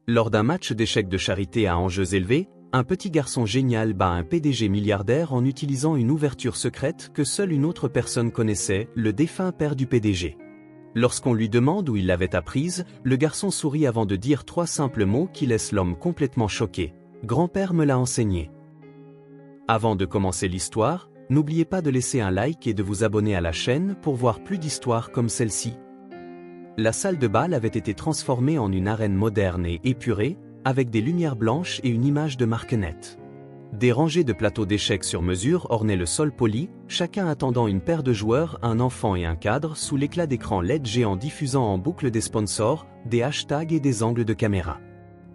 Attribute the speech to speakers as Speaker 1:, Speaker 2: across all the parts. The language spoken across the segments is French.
Speaker 1: Lors d'un match d'échecs de charité à enjeux élevés, un petit garçon génial bat un PDG milliardaire en utilisant une ouverture secrète que seule une autre personne connaissait, le défunt père du PDG. Lorsqu'on lui demande où il l'avait apprise, le garçon sourit avant de dire 3 simples mots qui laissent l'homme complètement choqué. « Grand-père me l'a enseigné ». Avant de commencer l'histoire, n'oubliez pas de laisser un like et de vous abonner à la chaîne pour voir plus d'histoires comme celle-ci. La salle de bal avait été transformée en une arène moderne et épurée, avec des lumières blanches et une image de marquenette. Des rangées de plateaux d'échecs sur mesure ornaient le sol poli, chacun attendant une paire de joueurs, un enfant et un cadre sous l'éclat d'écran LED géant diffusant en boucle des sponsors, des hashtags et des angles de caméra.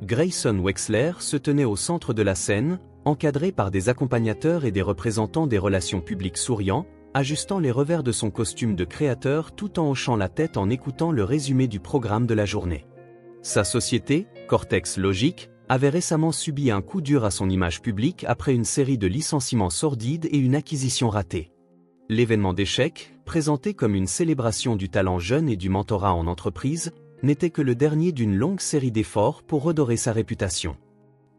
Speaker 1: Grayson Wexler se tenait au centre de la scène, encadré par des accompagnateurs et des représentants des relations publiques souriants, ajustant les revers de son costume de créateur tout en hochant la tête en écoutant le résumé du programme de la journée. Sa société, Cortex Logic, avait récemment subi un coup dur à son image publique après une série de licenciements sordides et une acquisition ratée. L'événement d'échecs, présenté comme une célébration du talent jeune et du mentorat en entreprise, n'était que le dernier d'une longue série d'efforts pour redorer sa réputation.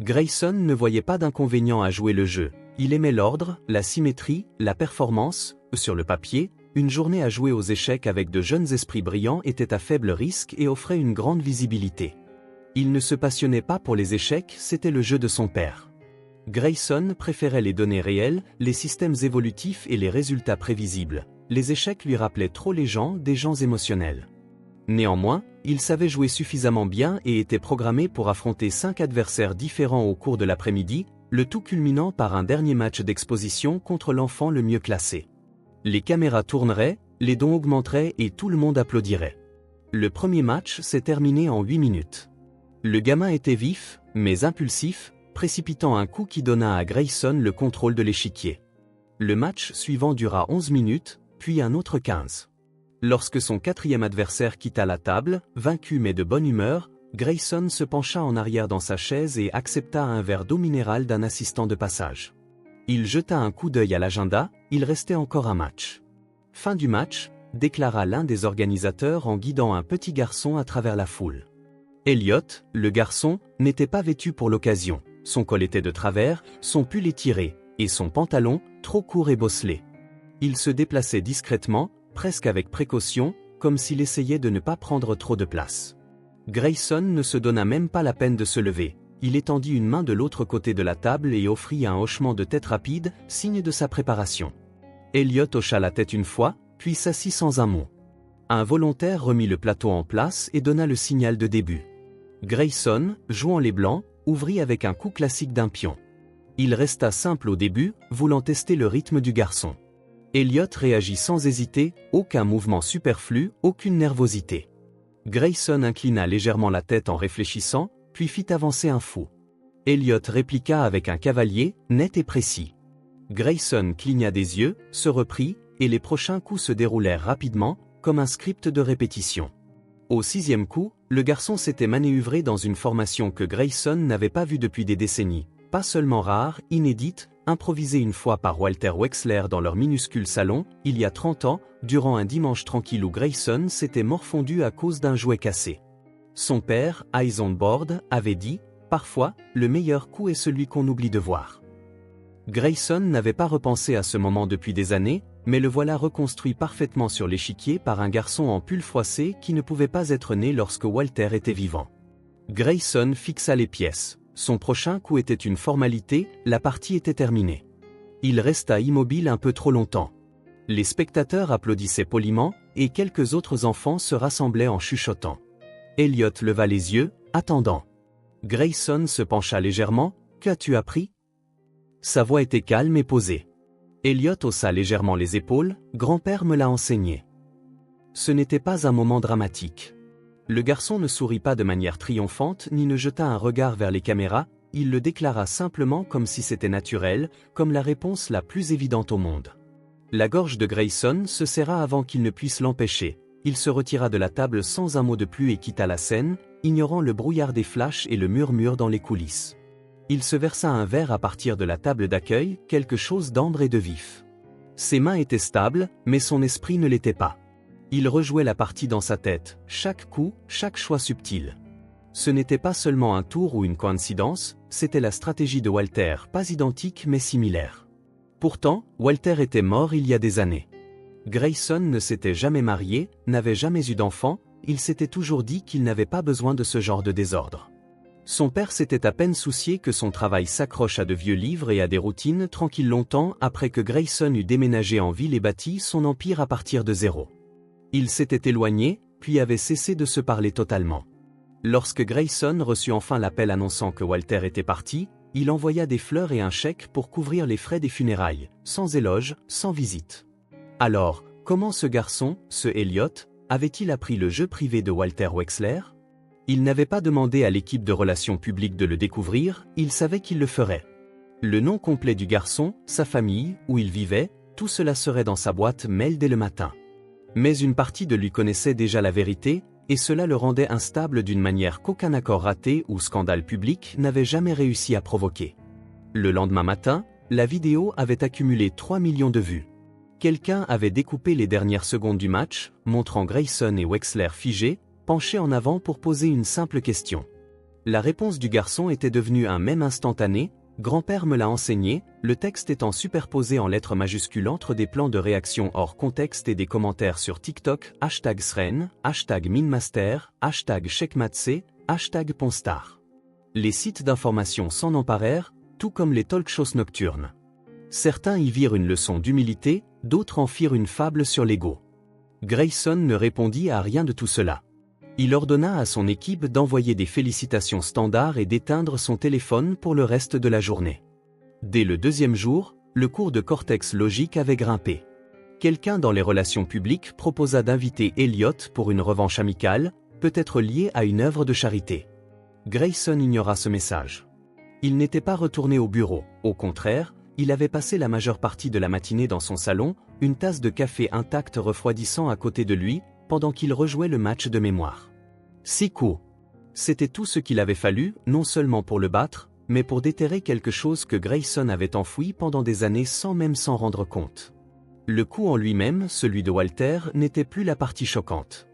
Speaker 1: Grayson ne voyait pas d'inconvénient à jouer le jeu. Il aimait l'ordre, la symétrie, la performance. Sur le papier, une journée à jouer aux échecs avec de jeunes esprits brillants était à faible risque et offrait une grande visibilité. Il ne se passionnait pas pour les échecs, c'était le jeu de son père. Grayson préférait les données réelles, les systèmes évolutifs et les résultats prévisibles. Les échecs lui rappelaient trop les gens, des gens émotionnels. Néanmoins, il savait jouer suffisamment bien et était programmé pour affronter 5 adversaires différents au cours de l'après-midi, le tout culminant par un dernier match d'exposition contre l'enfant le mieux classé. Les caméras tourneraient, les dons augmenteraient et tout le monde applaudirait. Le premier match s'est terminé en 8 minutes. Le gamin était vif, mais impulsif, précipitant un coup qui donna à Grayson le contrôle de l'échiquier. Le match suivant dura 11 minutes, puis un autre 15. Lorsque son 4e adversaire quitta la table, vaincu mais de bonne humeur, Grayson se pencha en arrière dans sa chaise et accepta un verre d'eau minérale d'un assistant de passage. Il jeta un coup d'œil à l'agenda, il restait encore un match. Fin du match, déclara l'un des organisateurs en guidant un petit garçon à travers la foule. Elliot, le garçon, n'était pas vêtu pour l'occasion. Son col était de travers, son pull étiré, et son pantalon, trop court et bosselé. Il se déplaçait discrètement, presque avec précaution, comme s'il essayait de ne pas prendre trop de place. Grayson ne se donna même pas la peine de se lever. Il étendit une main de l'autre côté de la table et offrit un hochement de tête rapide, signe de sa préparation. Elliot hocha la tête une fois, puis s'assit sans un mot. Un volontaire remit le plateau en place et donna le signal de début. Grayson, jouant les blancs, ouvrit avec un coup classique d'un pion. Il resta simple au début, voulant tester le rythme du garçon. Elliot réagit sans hésiter, aucun mouvement superflu, aucune nervosité. Grayson inclina légèrement la tête en réfléchissant, puis fit avancer un fou. Elliot répliqua avec un cavalier, net et précis. Grayson cligna des yeux, se reprit, et les prochains coups se déroulèrent rapidement, comme un script de répétition. Au 6e coup, le garçon s'était manœuvré dans une formation que Grayson n'avait pas vue depuis des décennies, pas seulement rare, inédite, improvisée une fois par Walter Wexler dans leur minuscule salon, il y a 30 ans, durant un dimanche tranquille où Grayson s'était morfondu à cause d'un jouet cassé. Son père, Eyes on Board, avait dit « Parfois, le meilleur coup est celui qu'on oublie de voir ». Grayson n'avait pas repensé à ce moment depuis des années, mais le voilà reconstruit parfaitement sur l'échiquier par un garçon en pull froissé qui ne pouvait pas être né lorsque Walter était vivant. Grayson fixa les pièces. Son prochain coup était une formalité, la partie était terminée. Il resta immobile un peu trop longtemps. Les spectateurs applaudissaient poliment, et quelques autres enfants se rassemblaient en chuchotant. Elliot leva les yeux, attendant. Grayson se pencha légèrement. « Qu'as-tu appris » Sa voix était calme et posée. Elliot haussa légèrement les épaules. « Grand-père me l'a enseigné. » Ce n'était pas un moment dramatique. Le garçon ne sourit pas de manière triomphante ni ne jeta un regard vers les caméras, il le déclara simplement comme si c'était naturel, comme la réponse la plus évidente au monde. La gorge de Grayson se serra avant qu'il ne puisse l'empêcher. Il se retira de la table sans un mot de plus et quitta la scène, ignorant le brouillard des flashs et le murmure dans les coulisses. Il se versa un verre à partir de la table d'accueil, quelque chose d'ambre et de vif. Ses mains étaient stables, mais son esprit ne l'était pas. Il rejouait la partie dans sa tête, chaque coup, chaque choix subtil. Ce n'était pas seulement un tour ou une coïncidence, c'était la stratégie de Walter, pas identique mais similaire. Pourtant, Walter était mort il y a des années. Grayson ne s'était jamais marié, n'avait jamais eu d'enfant, il s'était toujours dit qu'il n'avait pas besoin de ce genre de désordre. Son père s'était à peine soucié que son travail s'accroche à de vieux livres et à des routines tranquilles longtemps après que Grayson eut déménagé en ville et bâti son empire à partir de zéro. Il s'était éloigné, puis avait cessé de se parler totalement. Lorsque Grayson reçut enfin l'appel annonçant que Walter était parti, il envoya des fleurs et un chèque pour couvrir les frais des funérailles, sans éloge, sans visite. Alors, comment ce garçon, ce Elliot, avait-il appris le jeu privé de Walter Wexler? Il n'avait pas demandé à l'équipe de relations publiques de le découvrir, il savait qu'il le ferait. Le nom complet du garçon, sa famille, où il vivait, tout cela serait dans sa boîte mail dès le matin. Mais une partie de lui connaissait déjà la vérité, et cela le rendait instable d'une manière qu'aucun accord raté ou scandale public n'avait jamais réussi à provoquer. Le lendemain matin, la vidéo avait accumulé 3 millions de vues. Quelqu'un avait découpé les dernières secondes du match, montrant Grayson et Wexler figés, penchés en avant pour poser une simple question. La réponse du garçon était devenue un mème instantané, grand-père me l'a enseigné, le texte étant superposé en lettres majuscules entre des plans de réaction hors contexte et des commentaires sur TikTok, #Sren, #Minmaster, #Checkmatse, #Ponstar. Les sites d'information s'en emparèrent, tout comme les talk-shows nocturnes. Certains y virent une leçon d'humilité, d'autres en firent une fable sur l'ego. Grayson ne répondit à rien de tout cela. Il ordonna à son équipe d'envoyer des félicitations standards et d'éteindre son téléphone pour le reste de la journée. Dès le deuxième jour, le cours de cortex logique avait grimpé. Quelqu'un dans les relations publiques proposa d'inviter Elliot pour une revanche amicale, peut-être liée à une œuvre de charité. Grayson ignora ce message. Il n'était pas retourné au bureau, au contraire, il avait passé la majeure partie de la matinée dans son salon, une tasse de café intacte refroidissant à côté de lui, pendant qu'il rejouait le match de mémoire. 6 coups. C'était tout ce qu'il avait fallu, non seulement pour le battre, mais pour déterrer quelque chose que Grayson avait enfoui pendant des années sans même s'en rendre compte. Le coup en lui-même, celui de Walter, n'était plus la partie choquante.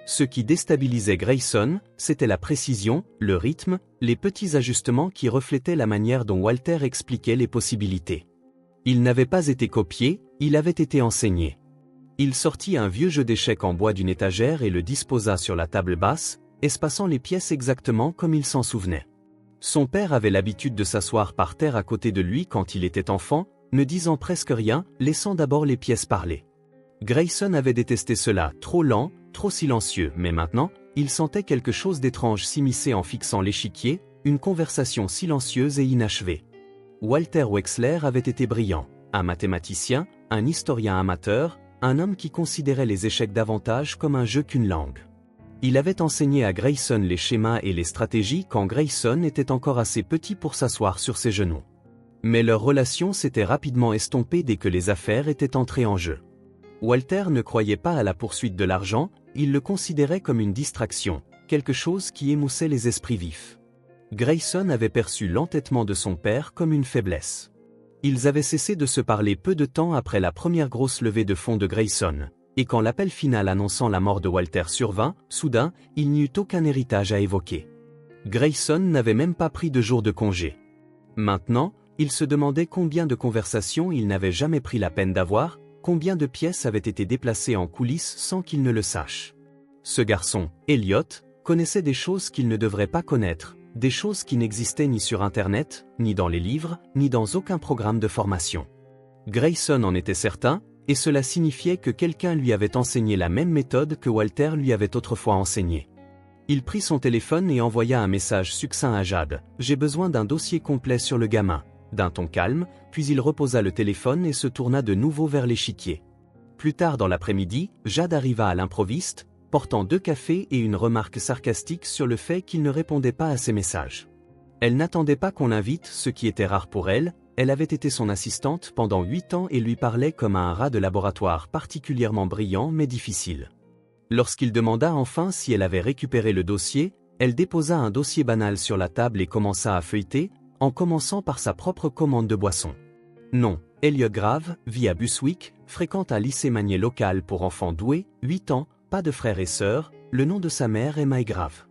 Speaker 1: Ce qui déstabilisait Grayson, c'était la précision, le rythme, les petits ajustements qui reflétaient la manière dont Walter expliquait les possibilités. Il n'avait pas été copié, il avait été enseigné. Il sortit un vieux jeu d'échecs en bois d'une étagère et le disposa sur la table basse, espaçant les pièces exactement comme il s'en souvenait. Son père avait l'habitude de s'asseoir par terre à côté de lui quand il était enfant, ne disant presque rien, laissant d'abord les pièces parler. Grayson avait détesté cela, trop lent, trop silencieux, mais maintenant, il sentait quelque chose d'étrange s'immiscer en fixant l'échiquier, une conversation silencieuse et inachevée. Walter Wexler avait été brillant, un mathématicien, un historien amateur, un homme qui considérait les échecs davantage comme un jeu qu'une langue. Il avait enseigné à Grayson les schémas et les stratégies quand Grayson était encore assez petit pour s'asseoir sur ses genoux. Mais leur relation s'était rapidement estompée dès que les affaires étaient entrées en jeu. Walter ne croyait pas à la poursuite de l'argent, il le considérait comme une distraction, quelque chose qui émoussait les esprits vifs. Grayson avait perçu l'entêtement de son père comme une faiblesse. Ils avaient cessé de se parler peu de temps après la première grosse levée de fonds de Grayson, et quand l'appel final annonçant la mort de Walter survint, soudain, il n'y eut aucun héritage à évoquer. Grayson n'avait même pas pris de jour de congé. Maintenant, il se demandait combien de conversations il n'avait jamais pris la peine d'avoir, combien de pièces avaient été déplacées en coulisses sans qu'il ne le sache. Ce garçon, Elliot, connaissait des choses qu'il ne devrait pas connaître, des choses qui n'existaient ni sur Internet, ni dans les livres, ni dans aucun programme de formation. Grayson en était certain, et cela signifiait que quelqu'un lui avait enseigné la même méthode que Walter lui avait autrefois enseignée. Il prit son téléphone et envoya un message succinct à Jade. « J'ai besoin d'un dossier complet sur le gamin », d'un ton calme, puis il reposa le téléphone et se tourna de nouveau vers l'échiquier. Plus tard dans l'après-midi, Jade arriva à l'improviste, portant 2 cafés et une remarque sarcastique sur le fait qu'il ne répondait pas à ses messages. Elle n'attendait pas qu'on l'invite, ce qui était rare pour elle, elle avait été son assistante pendant 8 ans et lui parlait comme à un rat de laboratoire particulièrement brillant mais difficile. Lorsqu'il demanda enfin si elle avait récupéré le dossier, elle déposa un dossier banal sur la table et commença à feuilleter, en commençant par sa propre commande de boisson. Non, Elliot Grave, vit à Buswick, fréquente un lycée manier local pour enfants doués, 8 ans, pas de frères et sœurs, le nom de sa mère est May Grave.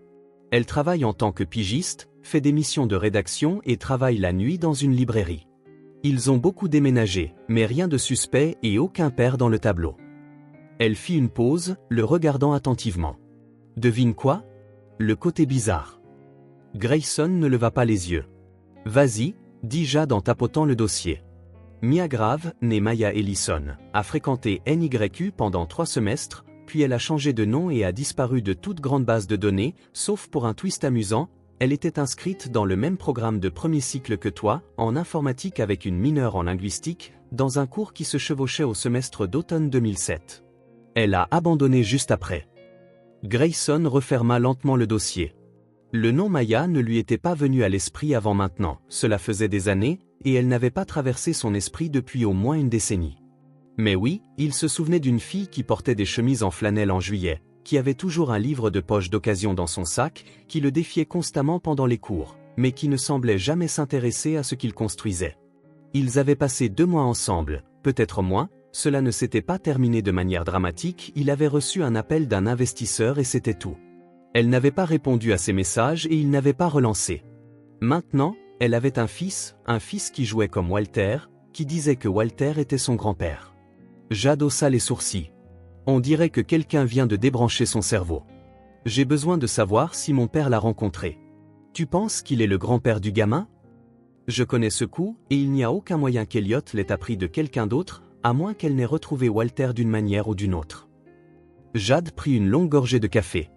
Speaker 1: Elle travaille en tant que pigiste, fait des missions de rédaction et travaille la nuit dans une librairie. Ils ont beaucoup déménagé, mais rien de suspect et aucun père dans le tableau. Elle fit une pause, le regardant attentivement. Devine quoi? Le côté bizarre. Grayson ne leva pas les yeux. Vas-y, dit Jade en tapotant le dossier. Mia Grave, née Maya Ellison, a fréquenté NYU pendant 3 semestres, puis elle a changé de nom et a disparu de toute grande base de données, sauf pour un twist amusant, elle était inscrite dans le même programme de premier cycle que toi, en informatique avec une mineure en linguistique, dans un cours qui se chevauchait au semestre d'automne 2007. Elle a abandonné juste après. Grayson referma lentement le dossier. Le nom Maya ne lui était pas venu à l'esprit avant maintenant, cela faisait des années, et elle n'avait pas traversé son esprit depuis au moins une décennie. Mais oui, il se souvenait d'une fille qui portait des chemises en flanelle en juillet, qui avait toujours un livre de poche d'occasion dans son sac, qui le défiait constamment pendant les cours, mais qui ne semblait jamais s'intéresser à ce qu'il construisait. Ils avaient passé 2 mois ensemble, peut-être moins, cela ne s'était pas terminé de manière dramatique, il avait reçu un appel d'un investisseur et c'était tout. Elle n'avait pas répondu à ses messages et il n'avait pas relancé. Maintenant, elle avait un fils qui jouait comme Walter, qui disait que Walter était son grand-père. Jade haussa les sourcils. On dirait que quelqu'un vient de débrancher son cerveau. J'ai besoin de savoir si mon père l'a rencontré. Tu penses qu'il est le grand-père du gamin? Je connais ce coup, et il n'y a aucun moyen qu'Elliot l'ait appris de quelqu'un d'autre, à moins qu'elle n'ait retrouvé Walter d'une manière ou d'une autre. Jade prit une longue gorgée de café.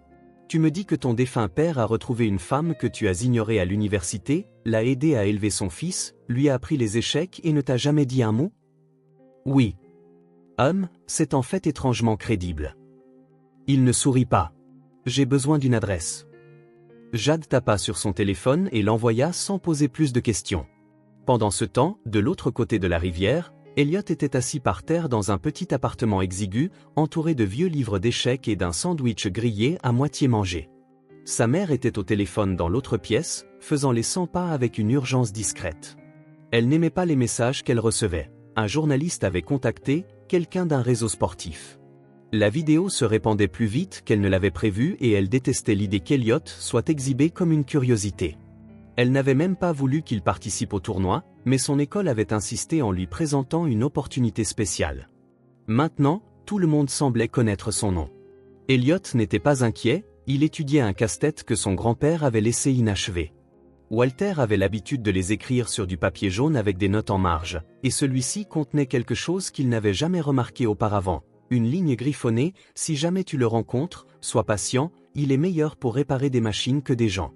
Speaker 1: Tu me dis que ton défunt père a retrouvé une femme que tu as ignorée à l'université, l'a aidé à élever son fils, lui a appris les échecs et ne t'a jamais dit un mot? Oui. C'est en fait étrangement crédible. Il ne sourit pas. J'ai besoin d'une adresse. Jade tapa sur son téléphone et l'envoya sans poser plus de questions. Pendant ce temps, de l'autre côté de la rivière, Elliot était assis par terre dans un petit appartement exigu, entouré de vieux livres d'échecs et d'un sandwich grillé à moitié mangé. Sa mère était au téléphone dans l'autre pièce, faisant les 100 pas avec une urgence discrète. Elle n'aimait pas les messages qu'elle recevait. Un journaliste avait contacté quelqu'un d'un réseau sportif. La vidéo se répandait plus vite qu'elle ne l'avait prévu et elle détestait l'idée qu'Elliot soit exhibé comme une curiosité. Elle n'avait même pas voulu qu'il participe au tournoi, mais son école avait insisté en lui présentant une opportunité spéciale. Maintenant, tout le monde semblait connaître son nom. Elliot n'était pas inquiet, il étudiait un casse-tête que son grand-père avait laissé inachevé. Walter avait l'habitude de les écrire sur du papier jaune avec des notes en marge, et celui-ci contenait quelque chose qu'il n'avait jamais remarqué auparavant. Une ligne griffonnée, si jamais tu le rencontres, sois patient, il est meilleur pour réparer des machines que des gens.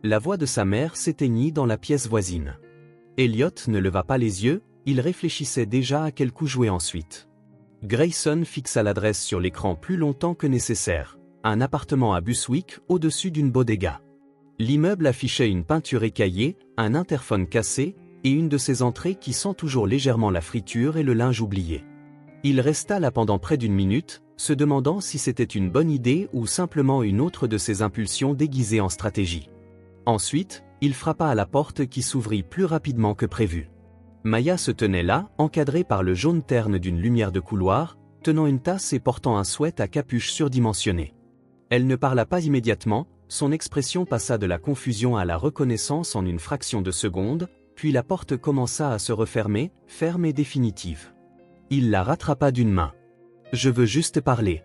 Speaker 1: La voix de sa mère s'éteignit dans la pièce voisine. Elliot ne leva pas les yeux, il réfléchissait déjà à quel coup jouer ensuite. Grayson fixa l'adresse sur l'écran plus longtemps que nécessaire. Un appartement à Buswick, au-dessus d'une bodega. L'immeuble affichait une peinture écaillée, un interphone cassé, et une de ses entrées qui sent toujours légèrement la friture et le linge oublié. Il resta là pendant près d'1 minute, se demandant si c'était une bonne idée ou simplement une autre de ses impulsions déguisées en stratégie. Ensuite, il frappa à la porte qui s'ouvrit plus rapidement que prévu. Maya se tenait là, encadrée par le jaune terne d'une lumière de couloir, tenant une tasse et portant un sweat à capuche surdimensionné. Elle ne parla pas immédiatement, son expression passa de la confusion à la reconnaissance en une fraction de seconde, puis la porte commença à se refermer, ferme et définitive. Il la rattrapa d'une main. « Je veux juste parler. »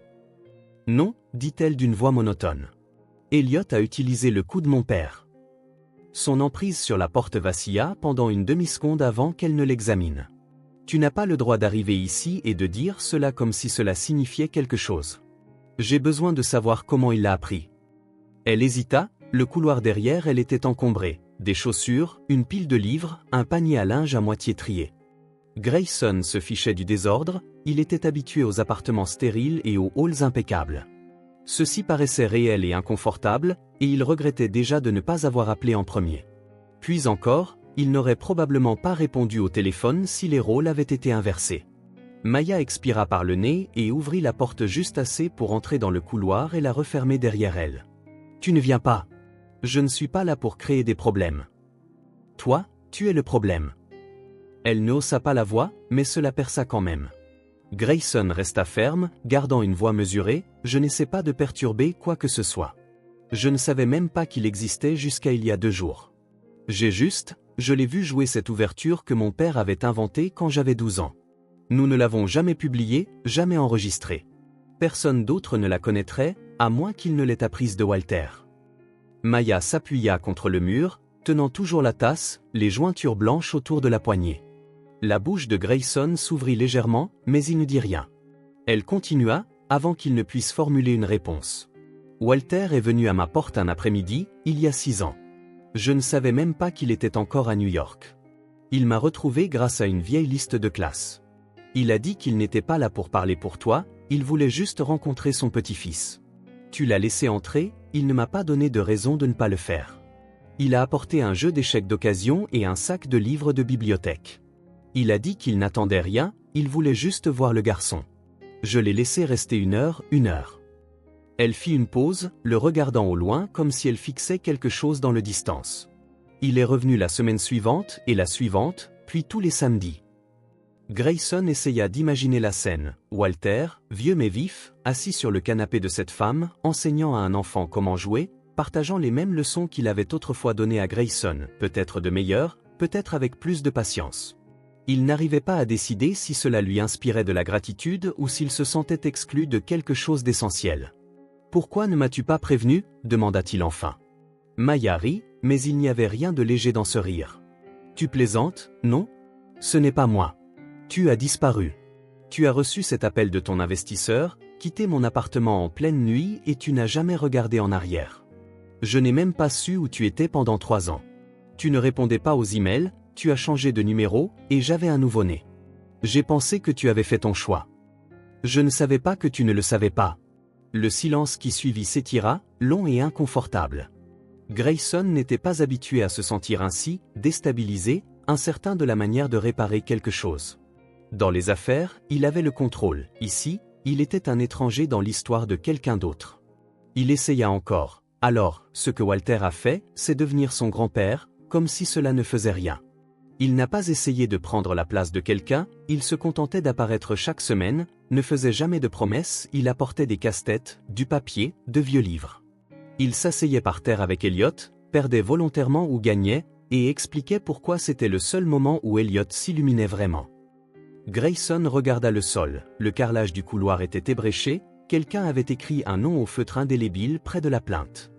Speaker 1: « Non, dit-elle d'une voix monotone. Elliot a utilisé le coup de mon père. » Son emprise sur la porte vacilla pendant une demi-seconde avant qu'elle ne l'examine. « Tu n'as pas le droit d'arriver ici et de dire cela comme si cela signifiait quelque chose. J'ai besoin de savoir comment il l'a appris. » Elle hésita, le couloir derrière elle était encombré, des chaussures, une pile de livres, un panier à linge à moitié trié. Grayson se fichait du désordre, il était habitué aux appartements stériles et aux halls impeccables. Ceci paraissait réel et inconfortable, et il regrettait déjà de ne pas avoir appelé en premier. Puis encore, il n'aurait probablement pas répondu au téléphone si les rôles avaient été inversés. Maya expira par le nez et ouvrit la porte juste assez pour entrer dans le couloir et la refermer derrière elle. « Tu ne viens pas. Je ne suis pas là pour créer des problèmes. Toi, tu es le problème. » Elle ne haussa pas la voix, mais cela perça quand même. Grayson resta ferme, gardant une voix mesurée, « Je n'essaie pas de perturber quoi que ce soit. Je ne savais même pas qu'il existait jusqu'à il y a 2 jours. Je l'ai vu jouer cette ouverture que mon père avait inventée quand j'avais 12 ans. Nous ne l'avons jamais publiée, jamais enregistrée. Personne d'autre ne la connaîtrait, à moins qu'il ne l'ait apprise de Walter. Maya s'appuya contre le mur, tenant toujours la tasse, les jointures blanches autour de la poignée. La bouche de Grayson s'ouvrit légèrement, mais il ne dit rien. Elle continua, avant qu'il ne puisse formuler une réponse. Walter est venu à ma porte un après-midi, il y a 6 ans. Je ne savais même pas qu'il était encore à New York. Il m'a retrouvé grâce à une vieille liste de classe. Il a dit qu'il n'était pas là pour parler pour toi, il voulait juste rencontrer son petit-fils. Tu l'as laissé entrer, il ne m'a pas donné de raison de ne pas le faire. Il a apporté un jeu d'échecs d'occasion et un sac de livres de bibliothèque. Il a dit qu'il n'attendait rien, il voulait juste voir le garçon. Je l'ai laissé rester 1 heure. Elle fit une pause, le regardant au loin comme si elle fixait quelque chose dans le distance. Il est revenu la semaine suivante et la suivante, puis tous les samedis. Grayson essaya d'imaginer la scène, Walter, vieux mais vif, assis sur le canapé de cette femme, enseignant à un enfant comment jouer, partageant les mêmes leçons qu'il avait autrefois données à Grayson, peut-être de meilleures, peut-être avec plus de patience. Il n'arrivait pas à décider si cela lui inspirait de la gratitude ou s'il se sentait exclu de quelque chose d'essentiel. « Pourquoi ne m'as-tu pas prévenu » demanda-t-il enfin. Maya rit, mais il n'y avait rien de léger dans ce rire. « Tu plaisantes, non ? Ce n'est pas moi. Tu as disparu. Tu as reçu cet appel de ton investisseur, quitté mon appartement en pleine nuit et tu n'as jamais regardé en arrière. Je n'ai même pas su où tu étais pendant 3 ans. Tu ne répondais pas aux emails, tu as changé de numéro, et j'avais un nouveau-né. J'ai pensé que tu avais fait ton choix. Je ne savais pas que tu ne le savais pas. » Le silence qui suivit s'étira, long et inconfortable. Grayson n'était pas habitué à se sentir ainsi, déstabilisé, incertain de la manière de réparer quelque chose. Dans les affaires, il avait le contrôle. Ici, il était un étranger dans l'histoire de quelqu'un d'autre. Il essaya encore. Alors, ce que Walter a fait, c'est devenir son grand-père, comme si cela ne faisait rien. Il n'a pas essayé de prendre la place de quelqu'un, il se contentait d'apparaître chaque semaine, ne faisait jamais de promesses, il apportait des casse-têtes, du papier, de vieux livres. Il s'asseyait par terre avec Elliot, perdait volontairement ou gagnait, et expliquait pourquoi c'était le seul moment où Elliot s'illuminait vraiment. Grayson regarda le sol, le carrelage du couloir était ébréché, quelqu'un avait écrit un nom au feutre indélébile près de la plainte.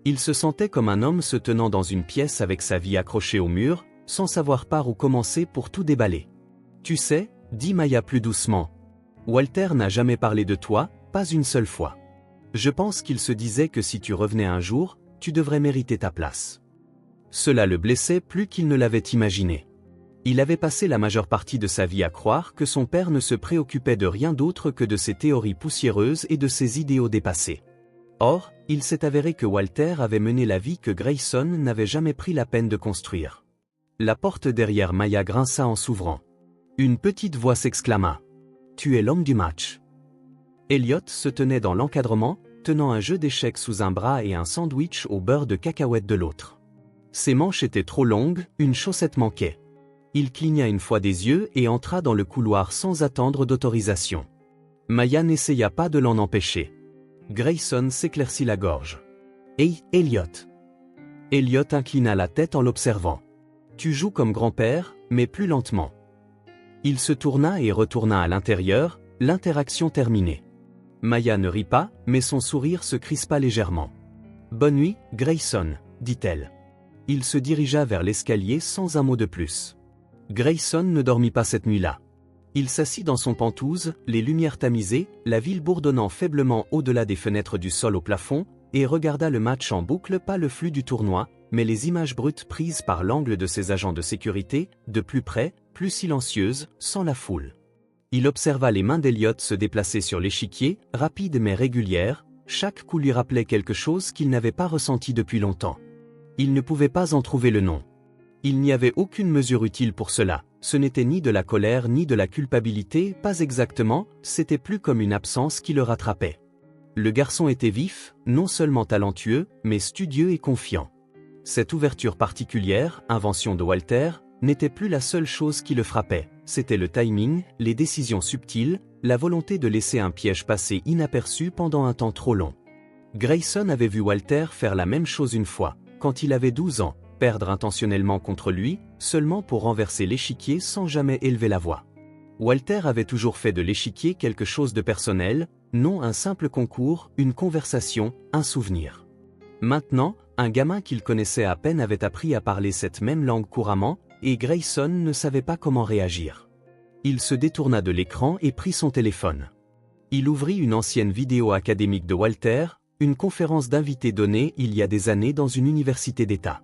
Speaker 1: Il se sentait comme un homme se tenant dans une pièce avec sa vie accrochée au mur, sans savoir par où commencer pour tout déballer. « Tu sais, » dit Maya plus doucement, « Walter n'a jamais parlé de toi, pas une seule fois. Je pense qu'il se disait que si tu revenais un jour, tu devrais mériter ta place. » Cela le blessait plus qu'il ne l'avait imaginé. Il avait passé la majeure partie de sa vie à croire que son père ne se préoccupait de rien d'autre que de ses théories poussiéreuses et de ses idéaux dépassés. Or, il s'est avéré que Walter avait mené la vie que Grayson n'avait jamais pris la peine de construire. La porte derrière Maya grinça en s'ouvrant. Une petite voix s'exclama. « Tu es l'homme du match. » Elliot se tenait dans l'encadrement, tenant un jeu d'échecs sous un bras et un sandwich au beurre de cacahuète de l'autre. Ses manches étaient trop longues, une chaussette manquait. Il cligna une fois des yeux et entra dans le couloir sans attendre d'autorisation. Maya n'essaya pas de l'en empêcher. Grayson s'éclaircit la gorge. « Hey, Elliot !» Elliot inclina la tête en l'observant. « Tu joues comme grand-père, mais plus lentement. » Il se tourna et retourna à l'intérieur, l'interaction terminée. Maya ne rit pas, mais son sourire se crispa légèrement. « Bonne nuit, Grayson, » dit-elle. Il se dirigea vers l'escalier sans un mot de plus. Grayson ne dormit pas cette nuit-là. Il s'assit dans son pentouse, les lumières tamisées, la ville bourdonnant faiblement au-delà des fenêtres du sol au plafond, et regarda le match en boucle, pas le flux du tournoi, mais les images brutes prises par l'angle de ses agents de sécurité, de plus près, plus silencieuses, sans la foule. Il observa les mains d'Elliot se déplacer sur l'échiquier, rapides mais régulières, chaque coup lui rappelait quelque chose qu'il n'avait pas ressenti depuis longtemps. Il ne pouvait pas en trouver le nom. Il n'y avait aucune mesure utile pour cela, ce n'était ni de la colère ni de la culpabilité, pas exactement, c'était plus comme une absence qui le rattrapait. Le garçon était vif, non seulement talentueux, mais studieux et confiant. Cette ouverture particulière, invention de Walter, n'était plus la seule chose qui le frappait, c'était le timing, les décisions subtiles, la volonté de laisser un piège passer inaperçu pendant un temps trop long. Grayson avait vu Walter faire la même chose une fois, quand il avait 12 ans, perdre intentionnellement contre lui, seulement pour renverser l'échiquier sans jamais élever la voix. Walter avait toujours fait de l'échiquier quelque chose de personnel, non un simple concours, une conversation, un souvenir. Maintenant, un gamin qu'il connaissait à peine avait appris à parler cette même langue couramment, et Grayson ne savait pas comment réagir. Il se détourna de l'écran et prit son téléphone. Il ouvrit une ancienne vidéo académique de Walter, une conférence d'invités donnée il y a des années dans une université d'État.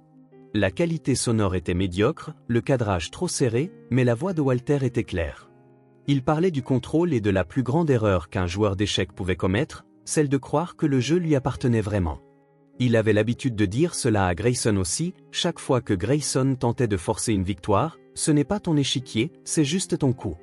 Speaker 1: La qualité sonore était médiocre, le cadrage trop serré, mais la voix de Walter était claire. Il parlait du contrôle et de la plus grande erreur qu'un joueur d'échecs pouvait commettre, celle de croire que le jeu lui appartenait vraiment. Il avait l'habitude de dire cela à Grayson aussi, chaque fois que Grayson tentait de forcer une victoire, ce n'est pas ton échiquier, c'est juste ton coup.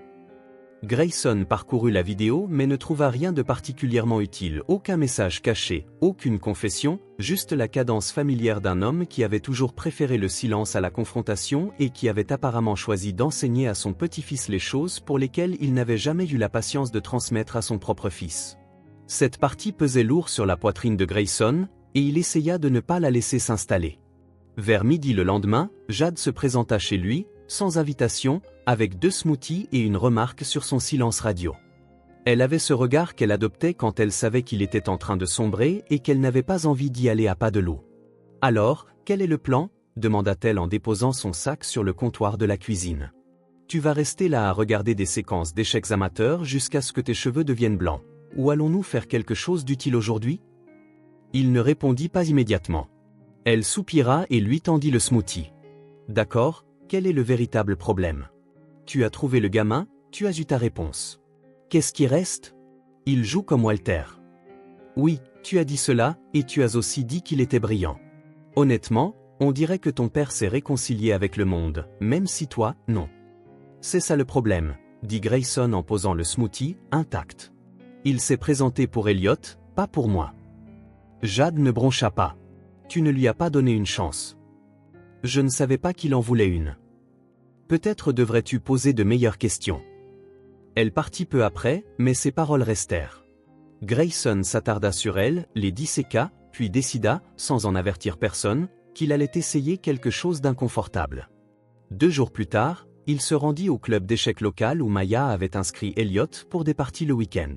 Speaker 1: Grayson parcourut la vidéo mais ne trouva rien de particulièrement utile, aucun message caché, aucune confession, juste la cadence familière d'un homme qui avait toujours préféré le silence à la confrontation et qui avait apparemment choisi d'enseigner à son petit-fils les choses pour lesquelles il n'avait jamais eu la patience de transmettre à son propre fils. Cette partie pesait lourd sur la poitrine de Grayson, et il essaya de ne pas la laisser s'installer. Vers midi le lendemain, Jade se présenta chez lui, sans invitation, avec 2 smoothies et une remarque sur son silence radio. Elle avait ce regard qu'elle adoptait quand elle savait qu'il était en train de sombrer et qu'elle n'avait pas envie d'y aller à pas de loup. « Alors, quel est le plan ?» demanda-t-elle en déposant son sac sur le comptoir de la cuisine. « Tu vas rester là à regarder des séquences d'échecs amateurs jusqu'à ce que tes cheveux deviennent blancs. Ou allons-nous faire quelque chose d'utile aujourd'hui ?» Il ne répondit pas immédiatement. Elle soupira et lui tendit le smoothie. « D'accord, quel est le véritable problème ? Tu as trouvé le gamin, tu as eu ta réponse. Qu'est-ce qui reste ? Il joue comme Walter. Oui, tu as dit cela, et tu as aussi dit qu'il était brillant. Honnêtement, on dirait que ton père s'est réconcilié avec le monde, même si toi, non. C'est ça le problème, dit Grayson en posant le smoothie, intact. Il s'est présenté pour Elliot, pas pour moi. Jade ne broncha pas. Tu ne lui as pas donné une chance. Je ne savais pas qu'il en voulait une. Peut-être devrais-tu poser de meilleures questions. Elle partit peu après, mais ses paroles restèrent. Grayson s'attarda sur elle, les disséqua, puis décida, sans en avertir personne, qu'il allait essayer quelque chose d'inconfortable. 2 jours plus tard, il se rendit au club d'échecs local où Maya avait inscrit Elliot pour des parties le week-end.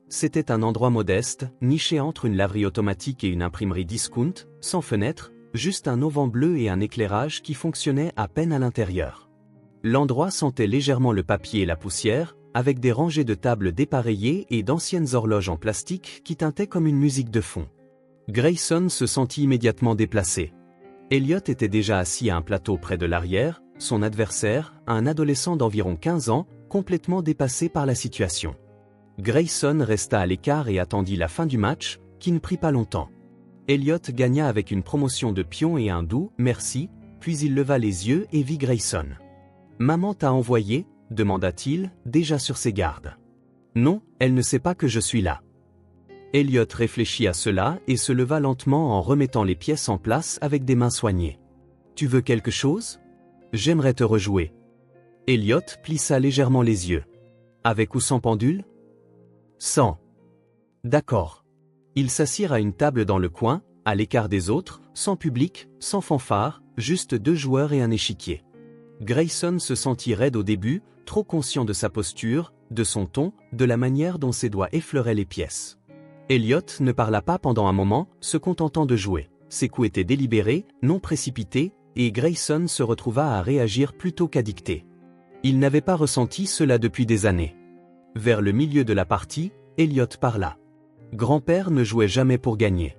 Speaker 1: C'était un endroit modeste, niché entre une laverie automatique et une imprimerie discount, sans fenêtre, juste un auvent bleu et un éclairage qui fonctionnait à peine à l'intérieur. L'endroit sentait légèrement le papier et la poussière, avec des rangées de tables dépareillées et d'anciennes horloges en plastique qui tintaient comme une musique de fond. Grayson se sentit immédiatement déplacé. Elliot était déjà assis à un plateau près de l'arrière, son adversaire, un adolescent d'environ 15 ans, complètement dépassé par la situation. Grayson resta à l'écart et attendit la fin du match, qui ne prit pas longtemps. Elliot gagna avec une promotion de pion et un doux « merci », puis il leva les yeux et vit Grayson. « Maman t'a envoyé ?» demanda-t-il, déjà sur ses gardes. « Non, elle ne sait pas que je suis là. » Elliot réfléchit à cela et se leva lentement en remettant les pièces en place avec des mains soignées. « Tu veux quelque chose ? J'aimerais te rejouer. » Elliot plissa légèrement les yeux. « Avec ou sans pendule ? » Sans. D'accord. Ils s'assirent à une table dans le coin, à l'écart des autres, sans public, sans fanfare, juste 2 joueurs et un échiquier. Grayson se sentit raide au début, trop conscient de sa posture, de son ton, de la manière dont ses doigts effleuraient les pièces. Elliot ne parla pas pendant un moment, se contentant de jouer. Ses coups étaient délibérés, non précipités, et Grayson se retrouva à réagir plutôt qu'à dicter. Il n'avait pas ressenti cela depuis des années. Vers le milieu de la partie, Elliot parla. Grand-père ne jouait jamais pour gagner.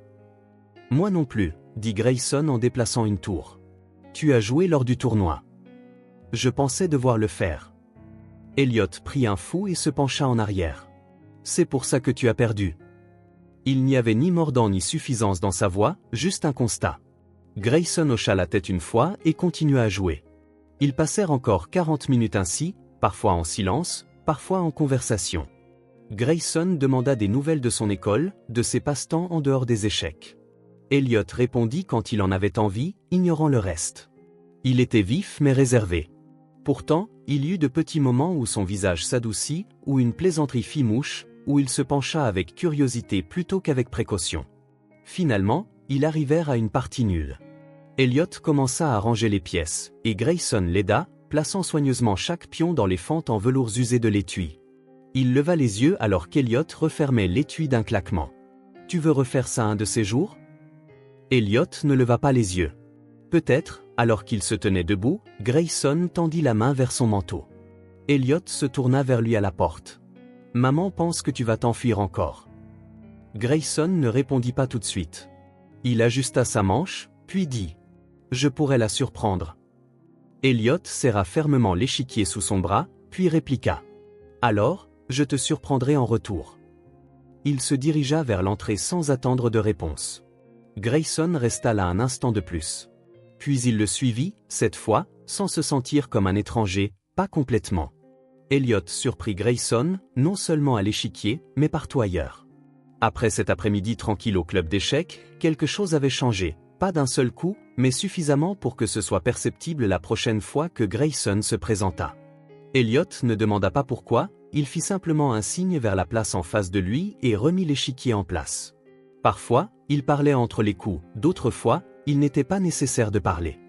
Speaker 1: Moi non plus, dit Grayson en déplaçant une tour. Tu as joué lors du tournoi. Je pensais devoir le faire. Elliot prit un fou et se pencha en arrière. C'est pour ça que tu as perdu. Il n'y avait ni mordant ni suffisance dans sa voix, juste un constat. Grayson hocha la tête une fois et continua à jouer. Ils passèrent encore 40 minutes ainsi, parfois en silence, parfois en conversation. Grayson demanda des nouvelles de son école, de ses passe-temps en dehors des échecs. Elliot répondit quand il en avait envie, ignorant le reste. Il était vif mais réservé. Pourtant, il y eut de petits moments où son visage s'adoucit, où une plaisanterie fit mouche, où il se pencha avec curiosité plutôt qu'avec précaution. Finalement, ils arrivèrent à une partie nulle. Elliot commença à ranger les pièces, et Grayson l'aida, plaçant soigneusement chaque pion dans les fentes en velours usé de l'étui. Il leva les yeux alors qu'Elliot refermait l'étui d'un claquement. « Tu veux refaire ça un de ces jours ?» Elliot ne leva pas les yeux. Peut-être, alors qu'il se tenait debout, Grayson tendit la main vers son manteau. Elliot se tourna vers lui à la porte. « Maman pense que tu vas t'enfuir encore. » Grayson ne répondit pas tout de suite. Il ajusta sa manche, puis dit « Je pourrais la surprendre. » Elliot serra fermement l'échiquier sous son bras, puis répliqua « Alors, je te surprendrai en retour. » Il se dirigea vers l'entrée sans attendre de réponse. Grayson resta là un instant de plus. Puis il le suivit, cette fois, sans se sentir comme un étranger, pas complètement. Elliot surprit Grayson, non seulement à l'échiquier, mais partout ailleurs. Après cet après-midi tranquille au club d'échecs, quelque chose avait changé, pas d'un seul coup, mais suffisamment pour que ce soit perceptible la prochaine fois que Grayson se présenta. Elliot ne demanda pas pourquoi, il fit simplement un signe vers la place en face de lui et remit l'échiquier en place. Parfois, il parlait entre les coups, d'autres fois, il n'était pas nécessaire de parler.